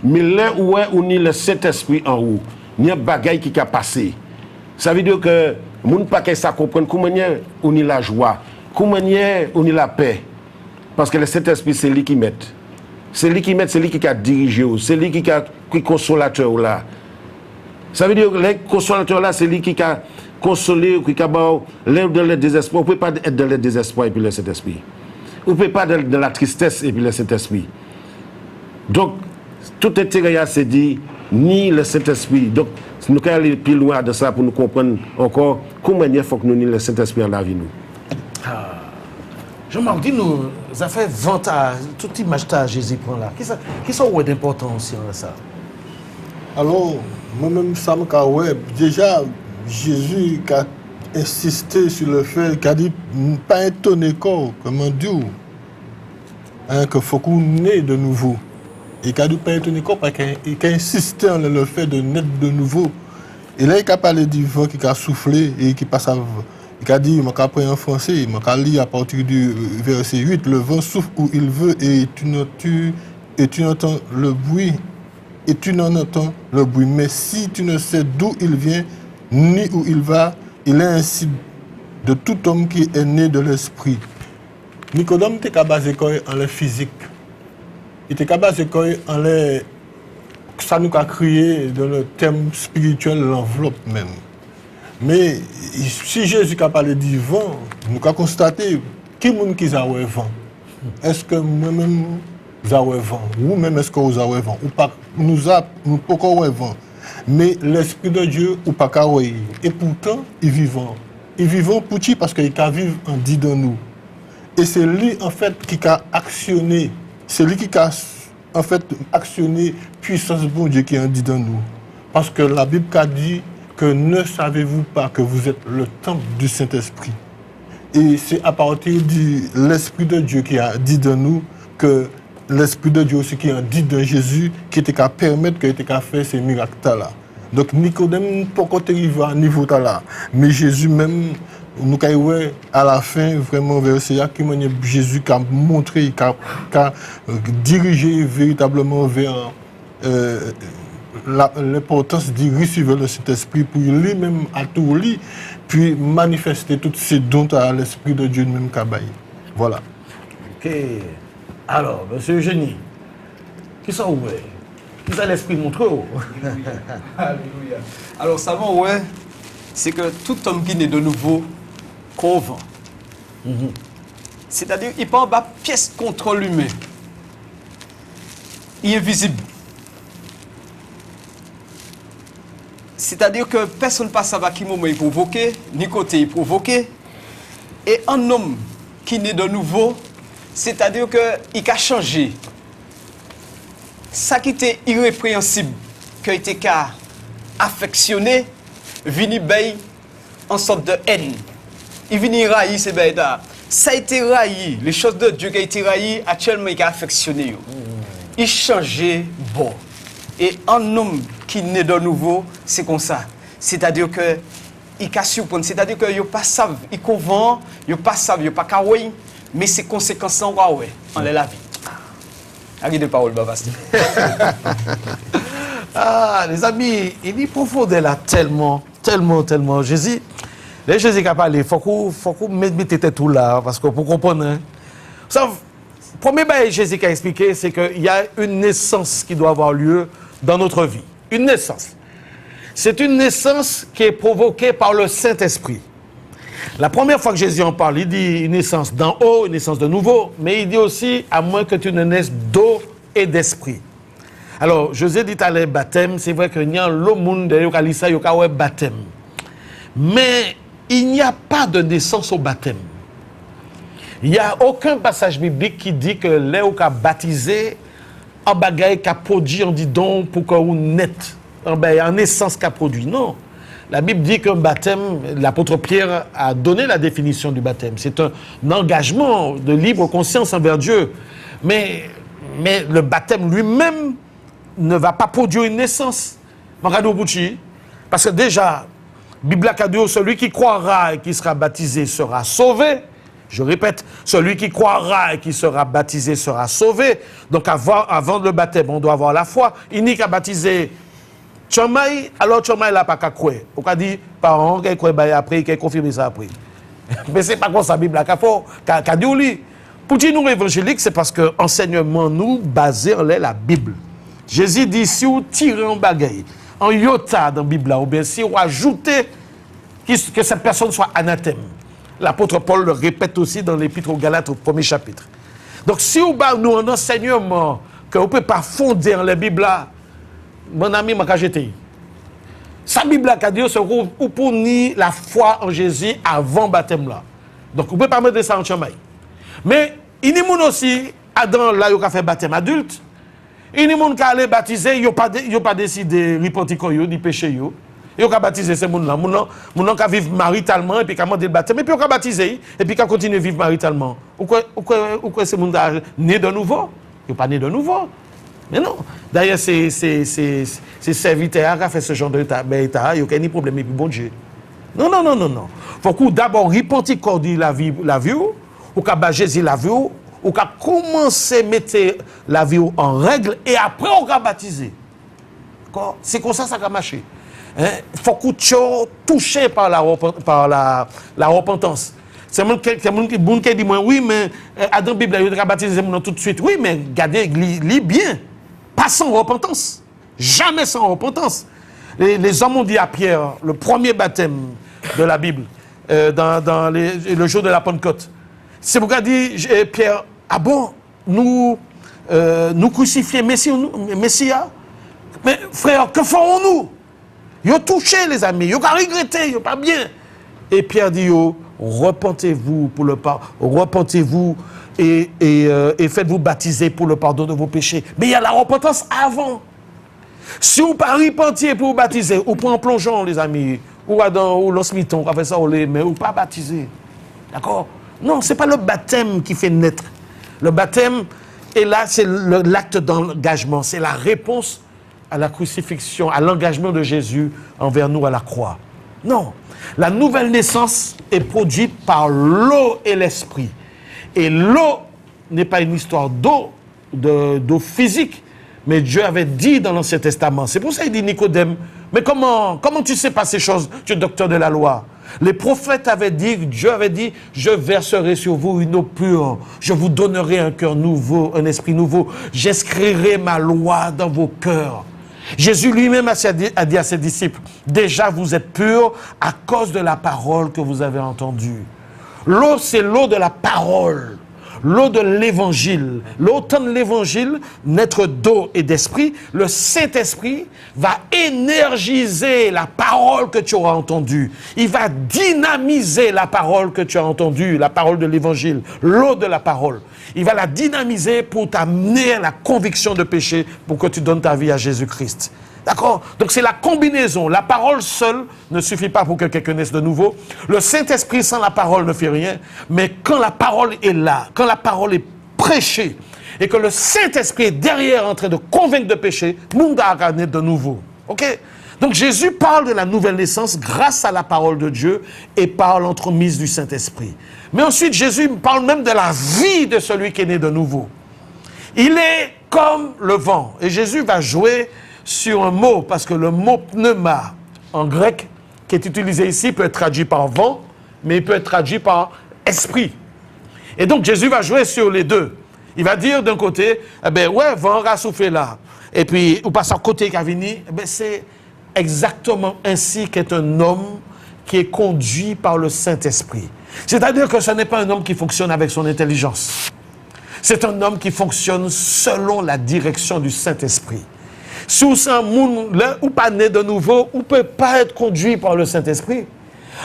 Mais là où on est le Saint-Esprit en haut, il y a un bagage qui a passé. Ça veut dire que nous ne pouvons pas ça comprendre comment on est la joie, comment on est la paix. Parce que le Saint-Esprit, c'est lui qui met. C'est lui qui met, c'est lui qui a dirigé, c'est lui qui est consolateur là. Ça veut dire que le consolateur là, c'est lui qui a consolé, qui a l'air dans le désespoir. Vous ne pouvez pas être dans le désespoir et puis le Saint-Esprit. Vous ne pouvez pas être dans la tristesse et puis le Saint-Esprit. Donc, tout intérêt c'est dit, ni le Saint-Esprit. Donc, nous allons aller plus loin de ça pour nous comprendre encore comment il faut que nous ayons le Saint-Esprit dans la vie. Jean-Marc, dis-nous, ça fait 20 ans, toute image que Jésus prend là. Qu'est-ce qui est important aussi dans ça? Alors, moi-même, ça me dit, déjà, Jésus a insisté sur le fait qu'il a dit pas étonné quoi, comment dire, hein, qu'il faut qu'on naisse de nouveau. Et qu'il a dit pas étonné quoi parce qu'il a insisté sur le fait de naître de nouveau. Et là, il a parlé du vent qui a soufflé et qui passe à. Il a dit, il a pris en français, il a lu à partir du verset 8, le vent souffle où il veut et tu entends le bruit. Et tu n'en entends le bruit. Mais si tu ne sais d'où il vient, ni où il va, il est ainsi de tout homme qui est né de l'esprit. Nicodème était basé en la physique. Il était basé en la. Ça nous a créé dans le thème spirituel, l'enveloppe même. Mais si Jésus a parlé du vent, nous avons constaté qui est-ce qui a le vent. Est-ce que moi-même, vous avez vent? Ou même est-ce que vous avez vent? Ou pas, nous ne pouvons pas vent. Mais l'Esprit de Dieu, ou pas qu'à. Et pourtant, il est vivant. Il est vivant pour qui? Parce qu'il a vécu en dit de nous. Et c'est lui, en fait, qui a actionné. C'est lui qui a, en fait, actionné puissance bon Dieu qui en dit dans nous. Parce que la Bible a dit que ne savez-vous pas que vous êtes le temple du Saint-Esprit. Et c'est à partir de l'Esprit de Dieu qui a dit de nous que l'Esprit de Dieu aussi qui a dit de Jésus qui était qu'à permettre qu'il était qu'à faire ces miracles-là. Donc Nicodème, pourquoi tu arrives à niveau là? Mais Jésus même, nous avons à la fin, vraiment, verset qui Jésus qui a montré, qui a dirigé véritablement vers l'importance de recevoir le Saint-Esprit pour lui-même à tout lui, puis manifester tous ces dons à l'Esprit de Dieu même Kabaï. Voilà. Ok. Alors, monsieur Eugénie, qui ça ouais? Qui ça l'Esprit montre? Alléluia. Alors, ça va, ouais, c'est que tout homme qui naît de nouveau, convainc. C'est-à-dire, il prend bas pièce contre l'humain. Il est visible. C'est-à-dire que personne ne passe à qui moment il provoqué, ni côté il provoqué. Et un homme qui naît de nouveau, c'est-à-dire qu'il a changé. Ça qui était irrépréhensible, qui était affectionné, vini bay en sorte de haine. Il vini railler ces bêtes-là. Ça a été raillé. Les choses de Dieu qui a été raillé, actuellement il a affectionné. Il changeait bon. Et un homme qui naît de nouveau, c'est comme ça. C'est-à-dire que il a surprendre. C'est-à-dire que il pas savent, il convainc, il pas savent, il pas kawaii, mais ces conséquences en ouais, en la vie. Arrête de parole, Bavasti. Ah, les amis, il est profond là tellement. Jésus, les Jésus qui a parlé, il faut qu'on mette tout là, parce que pour comprendre, hein, ça, le premier bail Jésus qui a expliqué, c'est qu'il y a une naissance qui doit avoir lieu dans notre vie. Une naissance. C'est une naissance qui est provoquée par le Saint-Esprit. La première fois que Jésus en parle, il dit une naissance d'en haut, une naissance de nouveau, mais il dit aussi à moins que tu ne naisses d'eau et d'esprit. Alors, José dit à le baptême, c'est vrai qu'il y a le monde de Yokalisa, Yokawe baptême. Mais il n'y a pas de naissance au baptême. Il n'y a aucun passage biblique qui dit que les qui a baptisé en bagaille qui a produit, on dit donc pour qu'on naît, en naissance qui a produit. Non. La Bible dit qu'un baptême, l'apôtre Pierre a donné la définition du baptême. C'est un engagement de libre conscience envers Dieu. Mais le baptême lui-même ne va pas produire une naissance. Parce que déjà, Bible a dit, celui qui croira et qui sera baptisé sera sauvé. Je répète, celui qui croira et qui sera baptisé sera sauvé. Donc avant le baptême, on doit avoir la foi. Il n'y a qu'à baptiser Tchomai, alors Tchomai n'a pas qu'à croire. On a dit, parents, qui croient après, qui confirme ça après. Mais ce n'est pas comme ça, la Bible a dit. Pour dire nous évangéliques, c'est parce que l'enseignement nous basé en la Bible. Jésus dit, si vous tirez en bagaille, en iota dans la Bible, ou bien si vous ajoutez que cette personne soit anathème. L'apôtre Paul le répète aussi dans l'Épître aux Galates au premier chapitre. Donc si vous avez nous un enseignement que vous ne pouvez pas fonder en la Bible, mon ami, m'a jeté. Sa Bible a dit c'est pour nier la foi en Jésus avant le baptême là. Donc vous ne pouvez pas mettre ça en chamaï. Mais il y a des gens aussi, Adam là, il a fait baptême adulte. Il y a des gens qui allaient baptiser, ils n'ont pas décidé de repentir du péché. Ils ont baptisé ces gens-là. Les gens qui vivent maritalement et puis qui ont demandé le baptême. Et puis ils ont baptisé et puis qui ont continué à vivre maritalement. Ou quoi ces gens-là nés de nouveau? Ils n'ont pas né de nouveau. Mais non. D'ailleurs, c'est serviteurs qui ont fait ce genre d'état. Il n'y a aucun problème. Et puis bon Dieu. Non. Il faut que d'abord repentir qu'on dit la vie, ou qu'à Jésus la vie, ou qu'à commencer à mettre la vie en règle et après on va baptiser. C'est comme ça va marcher. Il faut que tu sois touché par la repentance. C'est mon qui dit moi, oui, mais dans la Bible, il va baptiser tout de suite. Oui, mais regardez, lis bien. Pas sans repentance. Jamais sans repentance. Les hommes ont dit à Pierre, le premier baptême de la Bible, dans le jour de la Pentecôte. C'est pourquoi dit Pierre, ah bon, nous crucifier Messia? Mais frère, que ferons-nous? Ils ont touché les amis, ils ont regretté, ils ont pas bien. Et Pierre dit, repentez-vous pour le pardon, repentez-vous et faites-vous baptiser pour le pardon de vos péchés. Mais il y a la repentance avant. Si vous ne pas repentiez pour vous baptiser, ou pour en plongeon, les amis, ou l'osmiton, on fait ça, mais ou pas baptiser. D'accord? Non, ce n'est pas le baptême qui fait naître. Le baptême, et là, c'est l'acte d'engagement, c'est la réponse à la crucifixion, à l'engagement de Jésus envers nous à la croix. Non. La nouvelle naissance est produite par l'eau et l'esprit. Et l'eau n'est pas une histoire d'eau physique, mais Dieu avait dit dans l'Ancien Testament. C'est pour ça qu'il dit Nicodème, mais comment tu sais pas ces choses, tu es docteur de la loi? Les prophètes avaient dit, Dieu avait dit, je verserai sur vous une eau pure, je vous donnerai un cœur nouveau, un esprit nouveau, j'inscrirai ma loi dans vos cœurs. Jésus lui-même a dit à ses disciples, déjà vous êtes purs à cause de la parole que vous avez entendue. L'eau, c'est l'eau de la parole. L'eau de l'évangile. L'autant de l'évangile, naître d'eau et d'esprit, le Saint-Esprit va énergiser la parole que tu auras entendue. Il va dynamiser la parole que tu as entendue, la parole de l'évangile, l'eau de la parole. Il va la dynamiser pour t'amener à la conviction de péché, pour que tu donnes ta vie à Jésus-Christ. D'accord? Donc c'est la combinaison. La parole seule ne suffit pas pour que quelqu'un naisse de nouveau. Le Saint-Esprit sans la parole ne fait rien. Mais quand la parole est là, quand la parole est prêchée, et que le Saint-Esprit est derrière en train de convaincre de péché, nous devons naître de nouveau. Ok? Donc Jésus parle de la nouvelle naissance grâce à la parole de Dieu et par l'entremise du Saint-Esprit. Mais ensuite, Jésus parle même de la vie de celui qui est né de nouveau. Il est comme le vent. Et Jésus va jouer sur un mot, parce que le mot pneuma, en grec, qui est utilisé ici, peut être traduit par vent, mais il peut être traduit par esprit. Et donc, Jésus va jouer sur les deux. Il va dire d'un côté, eh ben ouais, vent a soufflé là. Et puis, ou passe à côté qui a venu, eh ben c'est exactement ainsi qu'est un homme qui est conduit par le Saint-Esprit. C'est-à-dire que ce n'est pas un homme qui fonctionne avec son intelligence. C'est un homme qui fonctionne selon la direction du Saint-Esprit. Si vous êtes un monde ou pas né de nouveau, vous ne pouvez pas être conduit par le Saint-Esprit.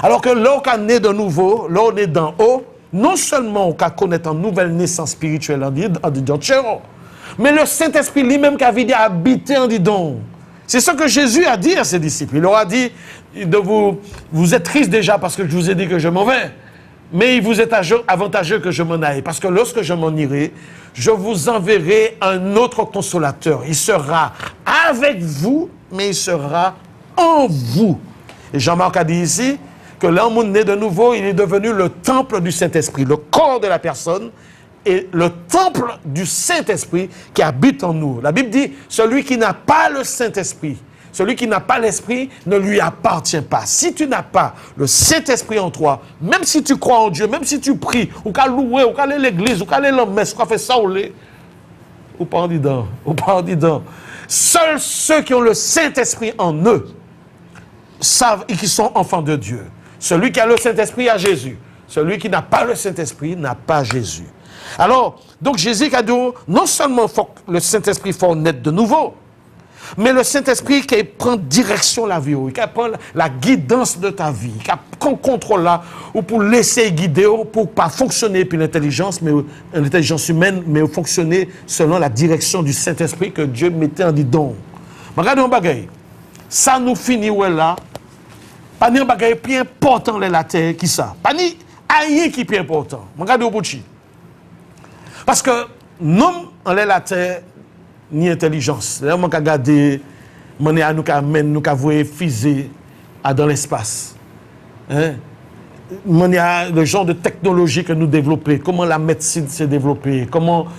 Alors que là, on est né de nouveau, là, on est d'en haut, non seulement on connaît une nouvelle naissance spirituelle en disant, mais le Saint-Esprit lui-même qui a dit habiter en disant. C'est ce que Jésus a dit à ses disciples. Il leur a dit, vous êtes tristes déjà parce que je vous ai dit que je m'en vais. Mais il vous est avantageux que je m'en aille. Parce que lorsque je m'en irai, je vous enverrai un autre consolateur. Il sera avec vous, mais il sera en vous. Et Jean-Marc a dit ici que l'homme né de nouveau, il est devenu le temple du Saint-Esprit, le corps de la personne et le temple du Saint-Esprit qui habite en nous. La Bible dit, celui qui n'a pas le Saint-Esprit, celui qui n'a pas l'Esprit ne lui appartient pas. Si tu n'as pas le Saint-Esprit en toi, même si tu crois en Dieu, même si tu pries, ou qu'à louer, ou qu'à aller à l'église, ou qu'à aller à la messe, ou qu'à faire ça, ou pas en dedans. Seuls ceux qui ont le Saint-Esprit en eux savent et qui sont enfants de Dieu. Celui qui a le Saint-Esprit a Jésus. Celui qui n'a pas le Saint-Esprit n'a pas Jésus. Alors, donc Jésus a dit, non seulement faut que le Saint-Esprit faut naître de nouveau, mais le Saint-Esprit qui prend direction la vie, qui prend la guidance de ta vie, qui prend contrôle là, ou pour laisser guider, pour pas fonctionner puis l'intelligence, mais l'intelligence humaine, mais fonctionner selon la direction du Saint-Esprit que Dieu mettait en disant. Regardez un bagay. Ça nous finit là, Pas ni un bagage plus important la terre qui ça. Pas ni rien qui est plus important. Regardez au bout de chi. Parce que non en la terre ni intelligence. Là on regarder manière nous amène nous voyer fusée dans l'espace. Hein? Le genre de technologie que nous développons, comment la médecine s'est développée, comment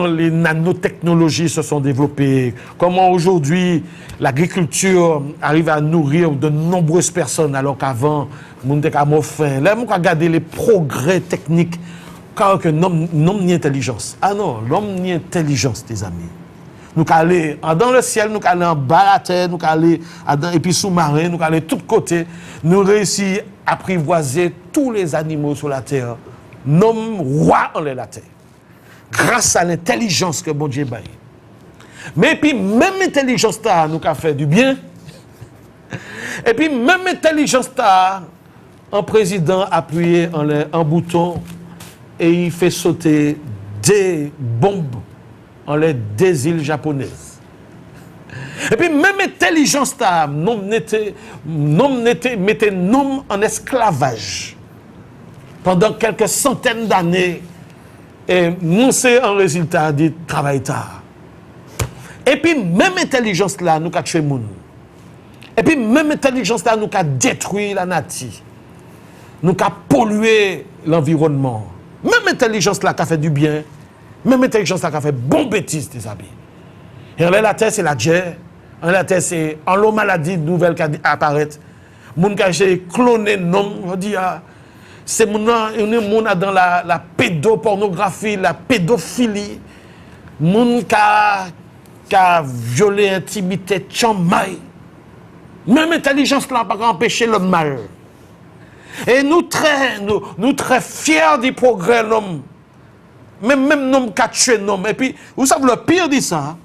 les nanotechnologies se sont développées, comment aujourd'hui l'agriculture arrive à nourrir de nombreuses personnes alors qu'avant, on était à faim. Là, on regarde les progrès techniques, car que l'homme ni intelligence. Ah non, l'homme ni intelligence, tes amis. Nous allons dans le ciel, nous allons en bas la terre, nous allons et puis sous-marin, nous allons de tous côtés. Nous réussissons à apprivoiser tous les animaux sur la terre. Nomme roi en la terre. Grâce à l'intelligence que bon Dieu a. Mais puis même intelligence nous a fait du bien. Et puis même intelligence un président appuyé en bouton et il fait sauter des bombes en les des îles japonaises. Et puis même intelligence mettait l'homme en esclavage pendant quelques centaines d'années et nous c'est un résultat du travail tard. Et puis même intelligence là nous a tué moun. Et puis même intelligence là nous a détruit la nature. Nous a pollué l'environnement. Même intelligence là qui a fait du bien. Même intelligence là qui a fait bon bêtise, tes amis. Et en la terre, c'est la guerre. En la terre, c'est en l'eau maladie nouvelle qui apparaît. Moun qui a cloné nom, on dit, c'est moun dans la pédopornographie, la pédophilie. Moun qui a violé intimité, chambay. Même intelligence là, pas empêcher le mal. Et nous très fiers du progrès l'homme. Même nom qui a tué l'homme. Et puis, vous savez, le pire de ça,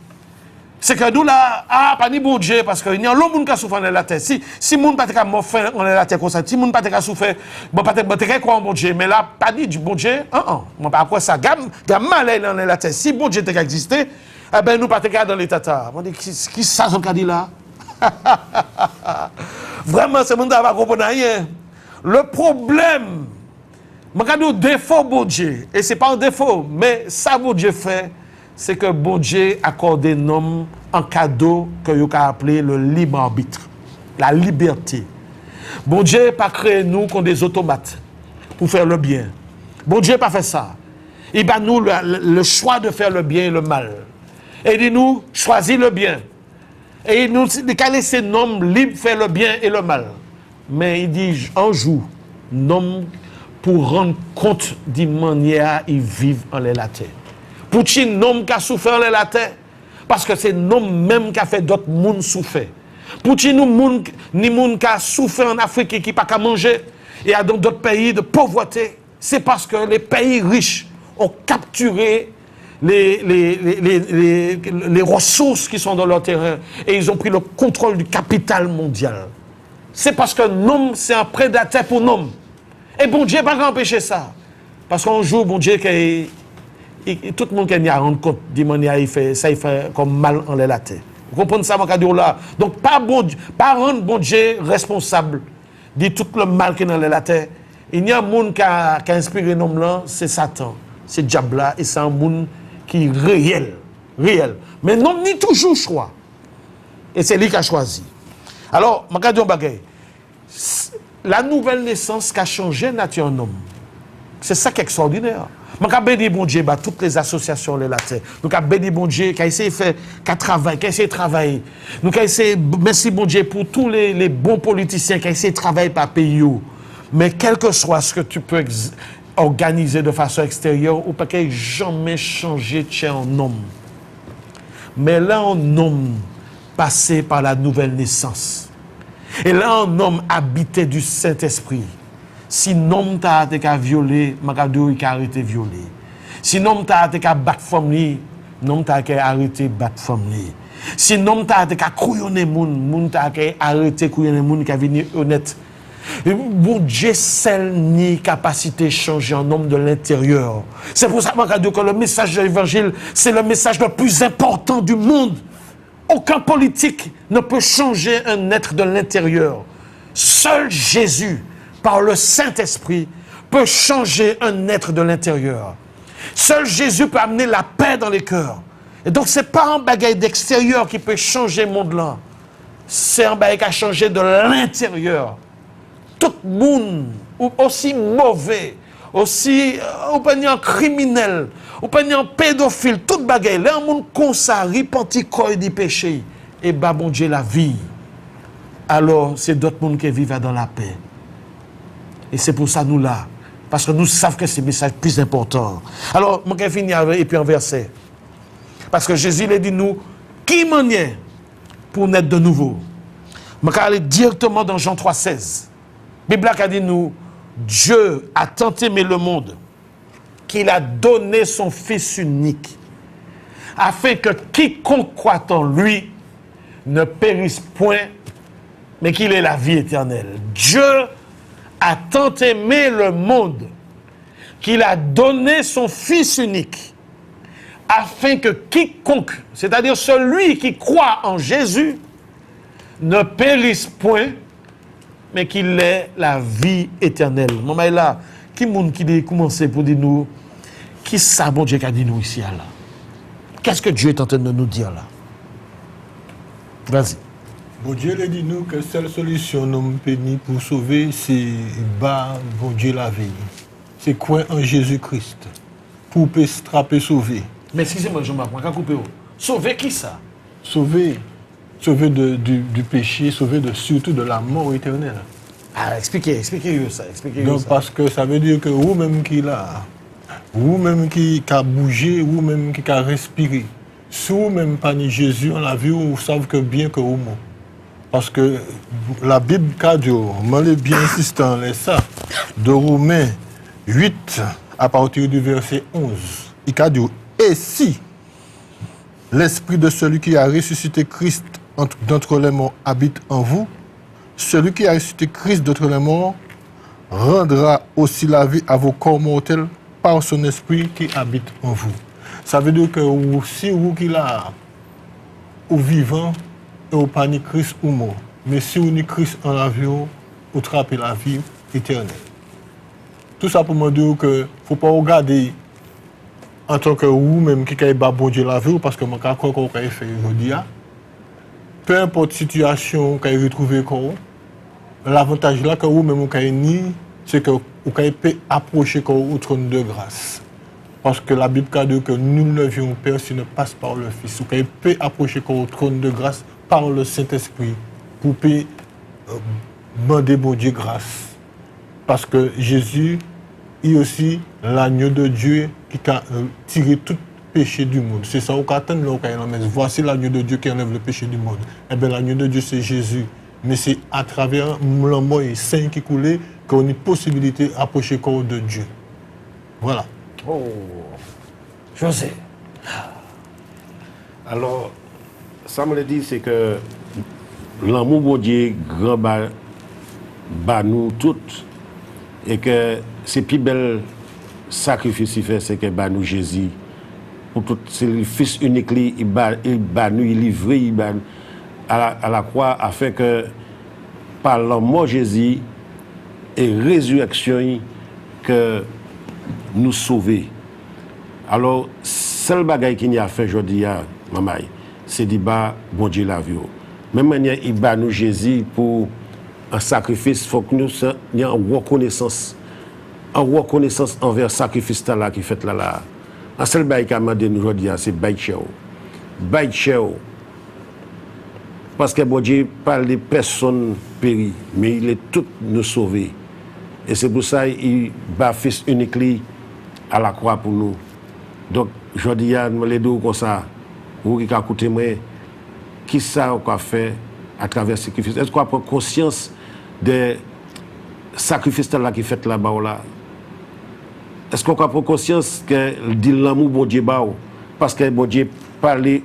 c'est que nous là, pas ni bon Dieu, parce qu'il y a l'homme qui a souffert dans la terre. Si moun pas te mort faim dans la terre comme ça, si moun pas te souffert, bon pas te croire en bon Dieu, mais là, pas dit du bon Dieu, moi pas quoi ça, gamme mal dans la terre. Si bon Dieu te existé, eh ben nous pas te dans les tatas. On dit, qui ça, son cas dit là? Vraiment, c'est moun qui va comprendre rien. Le problème, regarde le défaut bon Dieu, et ce n'est pas un défaut, mais ça bon Dieu fait, c'est que bon Dieu accorde un homme un cadeau que vous avez appelé le libre arbitre, la liberté. Bon Dieu n'a pas créé nous comme des automates pour faire le bien. Bon Dieu n'a pas fait ça. Il a nous le choix de faire le bien et le mal. Et il dit nous, choisis le bien. Et il nous dit qu'il laisse un homme libre faire le bien et le mal. Mais il dit, un jour, l'homme pour rendre compte de la manière ils vivent en la terre. Pour qui l'homme qui a souffert en la terre, parce que c'est l'homme même qui a fait d'autres monde souffrir. Pour qui nous ni monde qui a souffert en Afrique et qui n'a pas qu'à manger, et dans d'autres pays de pauvreté, c'est parce que les pays riches ont capturé les ressources qui sont dans leur terrain et ils ont pris le contrôle du capital mondial. C'est parce que l'homme, c'est un prédateur pour l'homme. Et bon Dieu n'a pas empêché ça. Parce qu'un jour, bon Dieu, tout le monde qui a rendu compte de manière il fait comme mal en la terre. Vous comprenez ça, mon cadeau là? Donc, pas rendre bon Dieu responsable de tout le mal qui est dans la terre. Il y a un monde qui a inspiré l'homme là, c'est Satan, c'est diable là, et c'est un monde qui est réel. Mais l'homme n'y toujours choix. Et c'est lui qui a choisi. Alors, je vais dire la nouvelle naissance qui a changé la nature en homme. C'est ça qui est extraordinaire. Je vais bénir bon Dieu, toutes les associations de la terre. Nous avons béni bon Dieu qui a essayé de faire, qui a essayé de travailler. Nous avons essayé, merci bon Dieu pour tous les bons politiciens qui ont essayé de travailler par pays. Mais quel que soit ce que tu peux organiser de façon extérieure, ou pas jamais changer en homme. Mais là, un homme passé par la nouvelle naissance. Et là, un homme habité du Saint-Esprit. Si l'homme t'a été violé, il a arrêté de violer. Si l'homme t'a été battre femme, l'homme t'a arrêté de battre femme. Si l'homme t'a été couillonner moun t'a arrêté de couillonner moun qui a venu honnête. Bon Dieu seul ni capacité de changer un homme de l'intérieur. C'est pour ça que le message de l'évangile, c'est le message le plus important du monde. Aucun politique ne peut changer un être de l'intérieur. Seul Jésus, par le Saint-Esprit, peut changer un être de l'intérieur. Seul Jésus peut amener la paix dans les cœurs. Et donc, ce n'est pas un bagage d'extérieur qui peut changer le monde-là. C'est un bagage qui a changé de l'intérieur. Tout le monde, aussi mauvais, aussi un criminel, un pédophile, tout bagage, là, un monde comme ça, repenti corps du péché, et bah, bon Dieu, la vie. Alors, c'est d'autres mondes qui vivent dans la paix. Et c'est pour ça nous là. Parce que nous savons que c'est le message plus important. Alors, je vais finir avec, et puis un verset. Parce que Jésus il dit nous, qui manière pour naître de nouveau? Je vais aller directement dans Jean 3,16. La Bible a dit nous, Dieu a tant aimé le monde qu'il a donné son Fils unique, afin que quiconque croit en lui ne périsse point, mais qu'il ait la vie éternelle. Dieu a tant aimé le monde qu'il a donné son Fils unique, afin que quiconque, c'est-à-dire celui qui croit en Jésus, ne périsse point, mais qu'il ait la vie éternelle. Maman est là, qui monde qui a commencé pour dire nous, qui ça bon Dieu a dit nous ici là? Qu'est-ce que Dieu est en train de nous dire là? Vas-y. Bon Dieu a dit nous que la seule solution nous béni pour sauver, c'est bah bon Dieu la vie. C'est quoi en Jésus-Christ? Pour strapper sauver. Mais excusez-moi Jean-Marc, je vais couper. Sauver qui ça? Sauver du péché, sauver surtout de la mort éternelle. Ah, expliquez ça. Donc, parce que ça veut dire que vous-même qui là, vous-même qui a bougé, vous-même qui a respiré, si vous-même pas ni Jésus, on l'a vu, vous savez que bien que vous mort. Parce que la Bible cadio, moi je bien insistant là ça, de Romains 8 à partir du verset 11, il a dit et si l'esprit de celui qui a ressuscité Christ d'entre les morts habite en vous, celui qui a ressuscité Christ d'entre les morts rendra aussi la vie à vos corps mortels par son esprit qui habite en vous. Ça veut dire que si vous qui là, ou vivant, et au pas ni Christ ou mort, mais si vous ni Christ en la vie, vous trappez la vie éternelle. Tout ça pour me dire que ne faut pas regarder en tant que vous-même qui avez bon Dieu la vie, parce que je crois qu'on a fait aujourd'hui. Peu importe la situation que vous avez retrouvée, l'avantage là que vous-même vous avez ni, c'est que vous pouvez approcher au trône de grâce. Parce que la Bible dit que nul ne vient au Père s'il ne passe par le Fils. Vous pouvez approcher au trône de grâce par le Saint-Esprit pour demander bon Dieu grâce. Parce que Jésus est aussi l'agneau de Dieu qui a tiré tout péché du monde. C'est ça qu'on attend là, voici l'agneau de Dieu qui enlève le péché du monde. Eh bien, l'agneau de Dieu, c'est Jésus. Mais c'est à travers le mort et saint qui coulait qu'on a une possibilité d'approcher le corps de Dieu. Voilà. Oh, José. Alors, ça me le dit, c'est que l'amour de Dieu grand bas nous toutes et que c'est plus bel sacrifice qu'il fait, c'est que bah nous Jésus pour tout, c'est le Fils unique il bat nous, il livré à la croix afin que par l'amour de Jésus et résurrection que nous sauver. Alors, seul bagage qu'il y a fait aujourd'hui, maman, c'est de battre bon Dieu la vie. Même manière, il bat nous Jésus pour un sacrifice, il faut que nous ayons une reconnaissance envers le sacrifice là qui fait là. Un seul bagage qu'il a demandé nous aujourd'hui, c'est Baït Cheo. Parce que bon Dieu parle de personnes péries, mais il est tout nous sauver. Et c'est pour ça qu'il bat Fils unique à la croix pour nous. Donc, je dis à les deux comme ça, vous qui écoutez moi, qui ça qu'on fait à travers ce sacrifice? Est-ce qu'on prend conscience des sacrifices là qui fait là-bas là? Est-ce qu'on prend conscience que dit l'amour bon Dieu parce que bon Dieu parler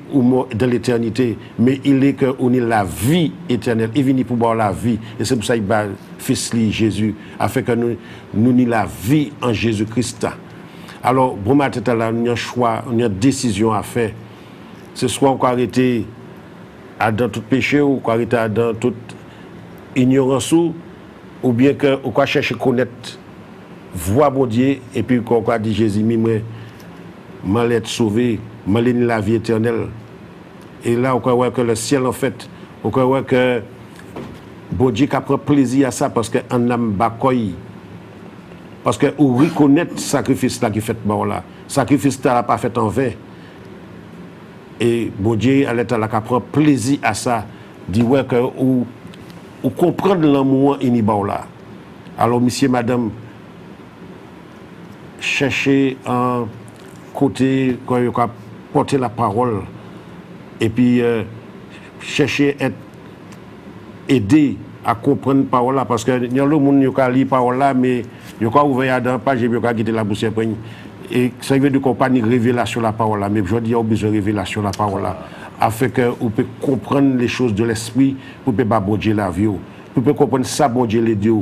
de l'éternité, mais il est que on est la vie éternelle. Il vient pour boire la vie, et c'est pour ça qu'il bat Fils Jésus, afin que nous ayons la vie en Jésus-Christ. Alors, bon matin, là, nous avons un choix, une décision à faire. C'est soit on peut arrêter dans tout péché ou on peut arrêter dans tout ignorance ou bien que on va chercher connaître voix bon Dieu et puis qu'on va dire Jésus moi mal être sauvé, mal la vie éternelle. Et là on voit que le ciel en fait, on voit que bon Dieu qui prend plaisir à ça parce que en âme bakoy parce que on reconnaît le sacrifice là qui fait bon là. Sacrifice là pas fait en vain. Et bon Dieu à l'état là qui prend plaisir à ça, dit ouais que ou comprendre l'amour inibao là. Alors monsieur madame chercher un côté quand il a porter la parole et puis chercher être aider à comprendre la parole là parce que il y a le monde qui a lu la parole là mais il a ouvert dans page et il a quitté la poussière et ça veut dire qu'on pas une révélation la parole là mais je dis on a besoin de révélation la parole là afin que on peut comprendre les choses de l'esprit pour peut pas bon Dieu la vie pour peut comprendre ça bon Dieu les Dieu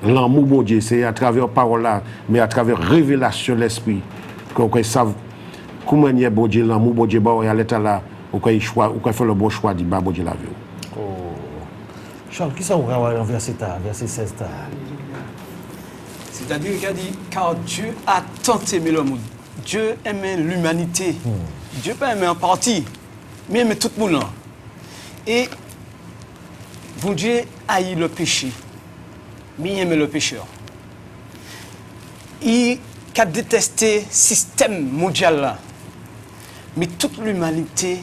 l'amour bon Dieu c'est à travers la parole là mais à travers révélation de l'esprit qu'on savent comment est bon Dieu l'amour bon Dieu et à l'état là on choix on fait le bon choix dit bon Dieu la vie. Charles, qui ça on va voir dans verset 16 ta? C'est-à-dire qu'il a dit, car Dieu a tant aimé le monde. Dieu aimait l'humanité. Dieu pas aimé en partie, mais aimait tout le monde. Et bon Dieu haït le péché, mais il aimait le pécheur. Il a détesté le système mondial là. Mais toute l'humanité,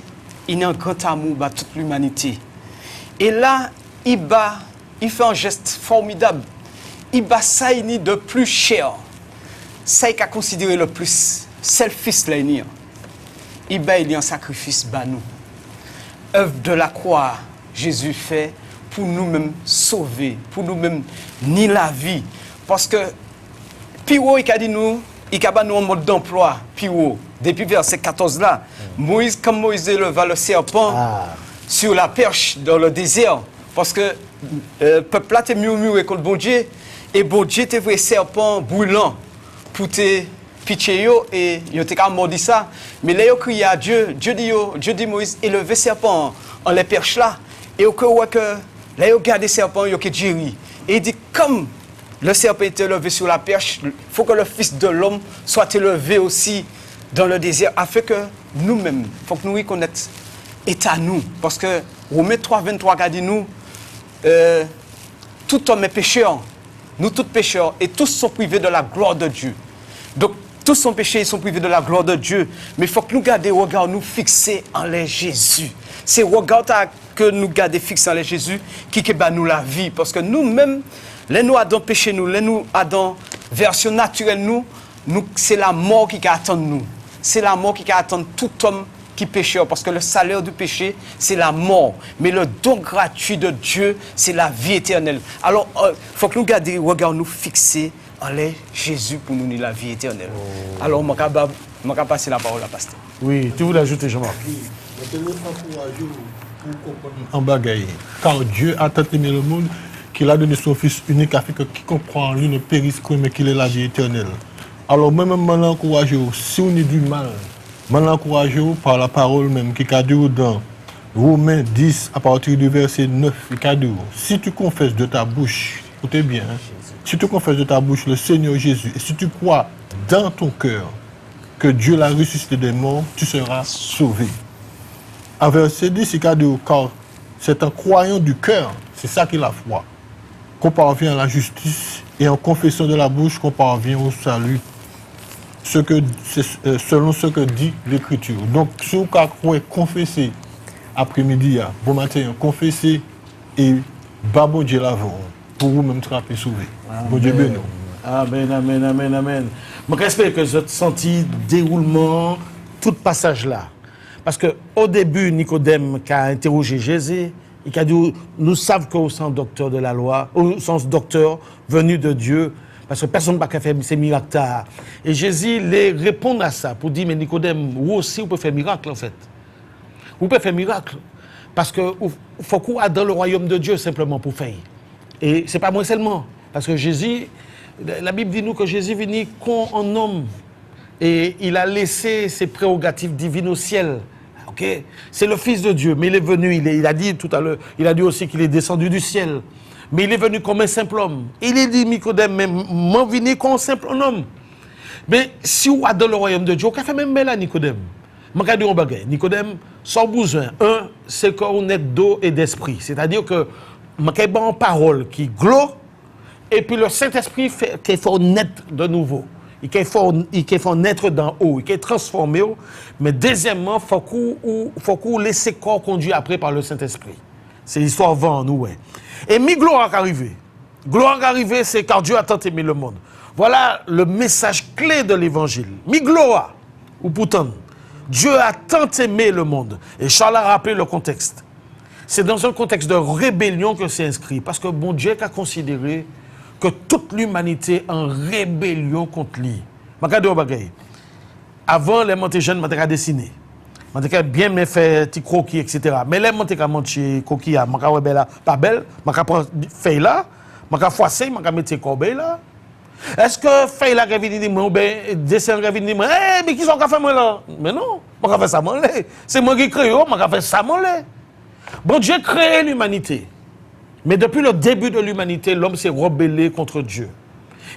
il a un grand amour pour toute l'humanité. Et là, il fait un geste formidable. Il bat ça de plus cher. Ça il a considéré le plus selfish là. Il bat un sacrifice bas nous. Œuvre de la croix, Jésus fait pour nous-mêmes sauver, pour nous-mêmes ni la vie. Parce que Piro il a dit nous, il a nous un mode d'emploi. Piro, depuis verset 14 là, Moïse comme Moïse éleva le serpent sur la perche dans le désert. Parce que le peuple là te murmuré contre bon Dieu. Et bon Dieu te vrai serpent brûlant pour te pitcher et il te mordi ça. Mais là, il crié à Dieu. Dieu dit Moïse, élevez serpent en les perches là. Et au cas où là, il regarde le serpent, il a Jéri. Et il dit, comme le serpent est élevé sur la perche, il faut que le Fils de l'homme soit élevé aussi dans le désert, afin que nous-mêmes, il faut que nous reconnaissions est à nous. Parce que Romains 3, 23 a dit nous, tout homme est pécheur. Nous tous pécheurs et tous sont privés de la gloire de Dieu. Donc tous sont péchés, ils sont privés de la gloire de Dieu. Mais il faut que nous gardions regard nous fixés en les Jésus. C'est regard que nous gardions fixés en les Jésus qui nous la vie. Parce que nous-mêmes, les nous Adam péché nous, les nous Adam version naturelle nous c'est la mort qui attend nous. C'est la mort qui attend tout homme qui pécheur, parce que le salaire du péché, c'est la mort. Mais le don gratuit de Dieu, c'est la vie éternelle. Alors, il faut que nous gardions, regardons nous fixer en les Jésus pour nous donner la vie éternelle. Alors, je vais passer la parole à pasteur. Oui, tu voulais ajouter, Jean-Marc? En bagaille. Car Dieu a tant aimé le monde qu'il a donné son Fils unique afin que quiconque croit en lui ne périsse point, mais qu'il ait la vie éternelle. Alors, moi-même, je l'encourage, si on est du mal, je l'encourage par la parole même qui a dit dans Romains 10 à partir du verset 9, il a dit, si tu confesses de ta bouche, écoutez bien, si tu confesses de ta bouche le Seigneur Jésus et si tu crois dans ton cœur que Dieu l'a ressuscité des morts, tu seras sauvé. À verset 10, il a dit, car c'est en croyant du cœur, c'est ça qui est la foi, qu'on parvient à la justice et en confessant de la bouche qu'on parvient au salut. Selon ce que dit l'Écriture. Donc, si vous pouvez confesser après-midi, bon matin, confesser et bon Dieu l'avant, pour vous-même trapper sauver. Bon Dieu béni. Amen, amen, amen, amen. J'espère que vous avez senti déroulement, tout passage là. Parce qu'au début, Nicodème qui a interrogé Jésus, il a dit, nous savons qu'au sens docteur de la loi, au sens docteur venu de Dieu, parce que personne n'a pas fait ces miracles. Et Jésus les répond à ça pour dire, mais Nicodème, vous aussi, vous pouvez faire miracle en fait. Vous pouvez faire miracle. Parce qu'il faut qu'on aille dans le royaume de Dieu simplement pour faire. Et ce n'est pas moi seulement. Parce que Jésus, la Bible dit nous que Jésus venu qu'en homme. Et il a laissé ses prérogatives divines au ciel. ok? C'est le Fils de Dieu, mais il est venu, il a dit tout à l'heure, il a dit aussi qu'il est descendu du ciel. Mais il est venu comme un simple homme. Il est dit, Nicodème, mais moi venu comme un simple homme. Mais si vous êtes dans le royaume de Dieu, vous avez fait même belle à Nicodème. Je vais dire un bagage. Nicodème, sans besoin. Un, c'est qu'on est d'eau et d'esprit. C'est-à-dire que je vais une parole qui glow, et puis le Saint-Esprit fait qu'il faut naître de nouveau. Il faut naître d'en haut, il faut transformer. Mais deuxièmement, il faut qu'on laisse corps conduire après par le Saint-Esprit. C'est l'histoire avant nous. Ouais. Et mi gloire est arrivée. Gloire est arrivée, c'est car Dieu a tant aimé le monde. Voilà le message clé de l'évangile. Mi gloire, ou pourtant, Dieu a tant aimé le monde. Et Charles a rappelé le contexte. C'est dans un contexte de rébellion que c'est inscrit. Parce que bon Dieu a considéré que toute l'humanité est en rébellion contre lui. Avant, les montés jeunes m'ont dessiné. M'ont bien me fait petit croquis, etc. Mais les montés qui croquis, m'ont pas belle, m'ont prendre feuille là, m'ont froissé, m'ont mettre corbeille là. Est-ce que feuille là qui vient dire moi ou bien dessin qui vient dire moi, mais qui sont fait moi là? Mais non, m'ont fait ça moi là. C'est moi qui crée, m'ont fait ça moi là. Bon Dieu crée l'humanité. Mais depuis le début de l'humanité, l'homme s'est rebellé contre Dieu.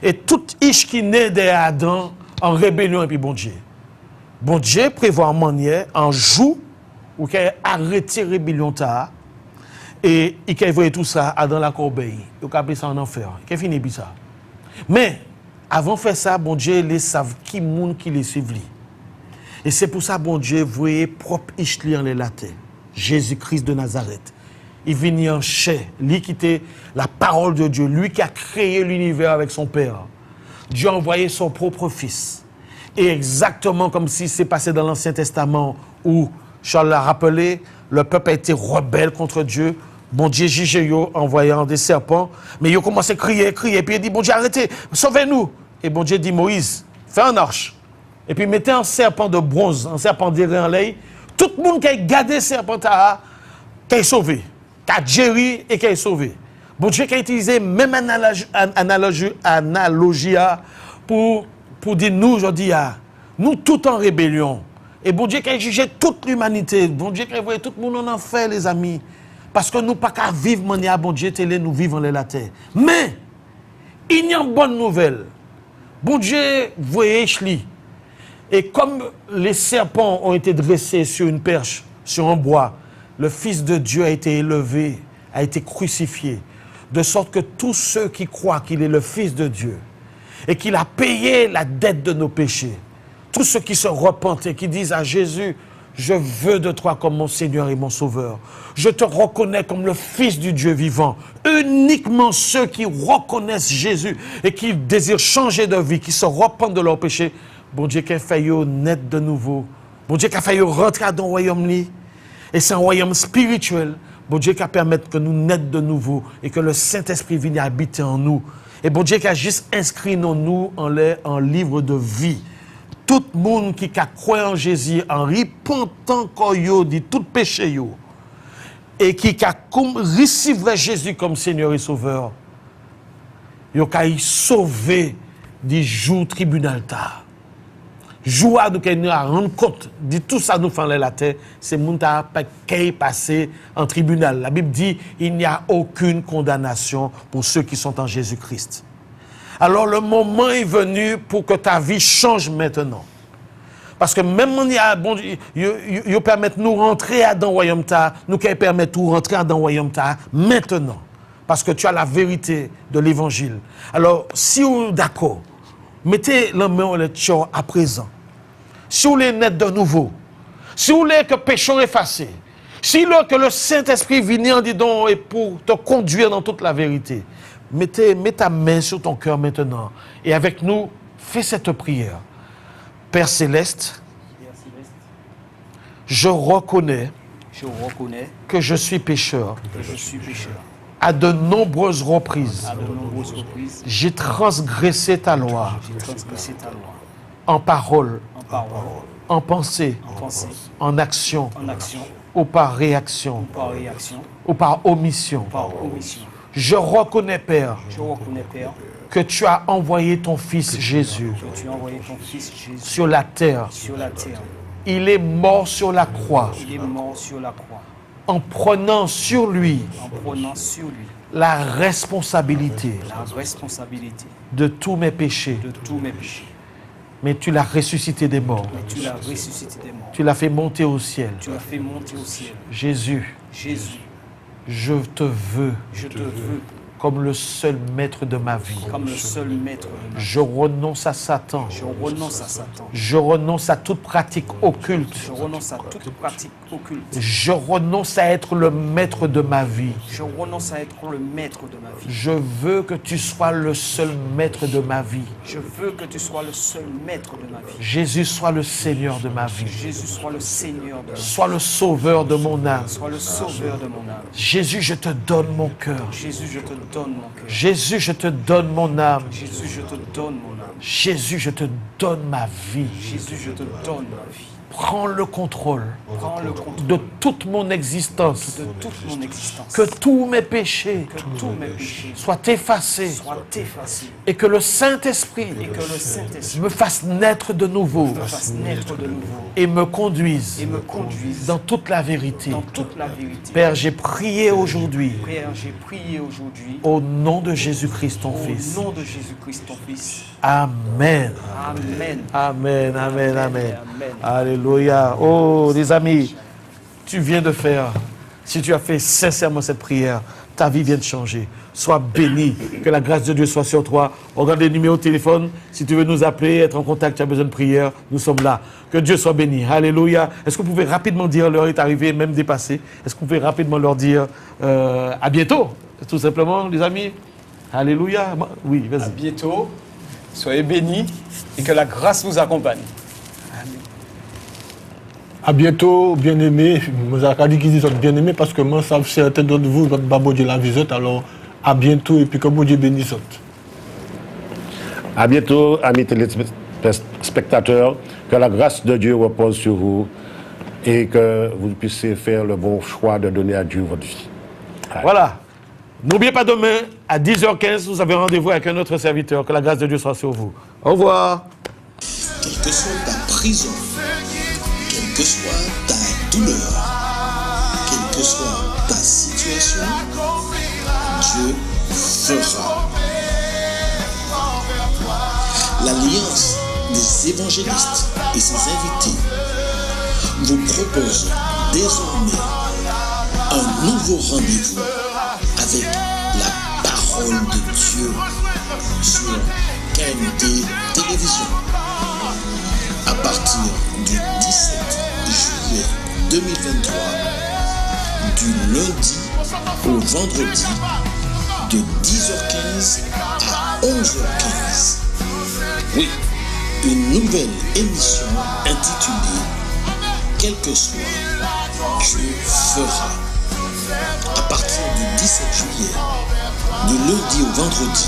Et toute iche qui naît d'Adam en rébellion et puis bon Dieu. Bon Dieu prévoit en manière, en jour, où il a arrêté la rébellion et il a envoyé tout ça dans la corbeille. Il a appelé ça en enfer. Il a fini par ça. Mais avant de faire ça, bon Dieu les savent qui monde qui les suivent. Et c'est pour ça bon Dieu voyait propre iche en les latés. Jésus-Christ de Nazareth. Il venait en chair, lui qui était la parole de Dieu, lui qui a créé l'univers avec son Père. Dieu a envoyé son propre Fils. Et exactement comme si c'est passé dans l'Ancien Testament, où Charles l'a rappelé, le peuple a été rebelle contre Dieu. Bon Dieu jugeait en envoyant des serpents, mais il a commencé à crier, puis il dit, bon Dieu, arrêtez, sauvez-nous. Et bon Dieu dit, Moïse, fais un arche. Et puis mettez un serpent de bronze, un serpent d'airain en l'air. Tout le monde qui a gardé le serpent qui est sauvé. Qui a géré et qui est sauvé. Bon Dieu qui a utilisé même analogie pour dire nous aujourd'hui, nous tout en rébellion. Et bon Dieu qui a jugé toute l'humanité. Bon Dieu qui a envoyé tout le monde en enfer, les amis. Parce que nous pas qu'à vivre manière bon Dieu télé, nous vivons en la terre. Mais il y a une bonne nouvelle. Bon Dieu voyait Chli. Et comme les serpents ont été dressés sur une perche, sur un bois, le Fils de Dieu a été élevé, a été crucifié, de sorte que tous ceux qui croient qu'il est le Fils de Dieu et qu'il a payé la dette de nos péchés, tous ceux qui se repentent et qui disent à Jésus, je veux de toi comme mon Seigneur et mon Sauveur, je te reconnais comme le Fils du Dieu vivant, uniquement ceux qui reconnaissent Jésus et qui désirent changer de vie, qui se repentent de leurs péchés, bon Dieu qui a fait naître de nouveau, bon Dieu qui a fait rentrer dans le royaume-là. Et c'est un royaume spirituel. Bon Dieu qui a permis que nous naissions de nouveau et que le Saint-Esprit vienne habiter en nous. Et bon Dieu qui a juste inscrit nous en livre de vie. Tout le monde qui a cru en Jésus, en repentant de tout péché, et qui a reçu Jésus comme Seigneur et Sauveur, il a sauvé du jour tribunal tard. Jour nous nous rendre compte de tout ça nous fait la terre, c'est mon ta qui passé en tribunal. La Bible dit il n'y a aucune condamnation pour ceux qui sont en Jésus-Christ. Alors le moment est venu pour que ta vie change maintenant. Parce que même on y a bon il permet nous rentrer dans le royaume ta, nous qui permet tout rentrer dans le royaume ta maintenant. Parce que tu as la vérité de l'évangile. Alors si vous êtes d'accord, mettez la main au lecture à présent. Si vous voulez naître de nouveau, si vous voulez que le péché soit effacé, si vous voulez que le Saint-Esprit vienne en disant et pour te conduire dans toute la vérité, mets ta main sur ton cœur maintenant. Et avec nous, fais cette prière. Père Céleste, je reconnais que je suis pécheur. À de nombreuses reprises, j'ai transgressé ta loi. En parole, en pensée, en action, ou par réaction, ou par omission. Je reconnais, Père, que tu as envoyé ton Fils Jésus sur la terre Il est mort sur la croix Il est mort sur la croix en prenant sur lui en prenant sur lui la responsabilité la responsabilité de tous mes péchés. de tous mes péchés. Mais tu l'as ressuscité des morts. Tu l'as ressuscité des morts. Tu l'as fait monter au ciel. Tu l'as fait monter au ciel. Jésus, Jésus, je te veux je te veux comme le seul maître de ma vie. comme le seul maître de ma vie. Je renonce à Satan. Je renonce à Satan. Je renonce à toute pratique occulte. Je renonce à toute pratique occulte. Je renonce à être le maître de ma vie. Je renonce à être le maître de ma vie. Je veux que tu sois le seul maître de ma vie. Je veux que tu sois le seul maître de ma vie. Jésus, sois le Seigneur de ma vie. Jésus, sois le Seigneur de ma vie. Sois le sauveur de mon âme. Sois le sauveur de mon âme. Jésus, je te donne mon cœur. Jésus, je te donne mon cœur. Jésus, je te donne mon âme. Jésus, je te donne mon âme. Jésus, je te donne ma vie. Jésus, je te donne ma vie. Prends le contrôle Prends le contrôle de toute mon existence. de toute mon existence. Que tous mes péchés Que tous mes péchés soient effacés soient effacés et que le Saint-Esprit et que le Saint-Esprit me fasse naître de nouveau me fasse naître de nouveau et me conduise et me conduise dans toute la vérité. dans toute la vérité. Père, j'ai prié aujourd'hui Père, j'ai prié aujourd'hui au nom de Jésus-Christ, ton au Fils. nom de Jésus-Christ, ton Fils. Amen. Amen. Amen, amen, amen. Amen. Alléluia. Oh, les amis, tu viens de faire, si tu as fait sincèrement cette prière, ta vie vient de changer. Sois béni. Que la grâce de Dieu soit sur toi. Regarde les numéros de téléphone. Si tu veux nous appeler, être en contact, tu as besoin de prière, nous sommes là. Que Dieu soit béni. Alléluia. Est-ce que vous pouvez rapidement dire, l'heure est arrivée, même dépassée. Est-ce que vous pouvez rapidement leur dire à bientôt, tout simplement, les amis. Alléluia. Oui, À vas-y. bientôt. Soyez bénis et que la grâce vous accompagne. À bientôt, bien-aimés. Je dis qu'ils sont bien-aimés parce que moi, ça, certains d'entre vous, votre babo de la visite. Alors, à bientôt et puis que bon Dieu bénisse. À bientôt, amis téléspectateurs. Que la grâce de Dieu repose sur vous et que vous puissiez faire le bon choix de donner à Dieu votre vie. Voilà. N'oubliez pas demain, à 10h15, vous avez rendez-vous avec un autre serviteur. Que la grâce de Dieu soit sur vous. Au revoir. Quelle que soit ta prison, quelle que soit ta douleur, quelle que soit ta situation, Dieu fera. L'Alliance des évangélistes et ses invités vous propose désormais un nouveau rendez-vous avec la parole de Dieu sur KMT Télévision. À partir du 17 juillet 2023, du lundi au vendredi, de 10h15 à 11h15. Oui, une nouvelle émission intitulée « Quel que soit, Dieu fera ». À partir du 17 juillet, du lundi au vendredi,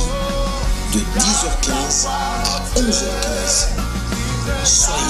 de 10h15 à 11h15. Soyez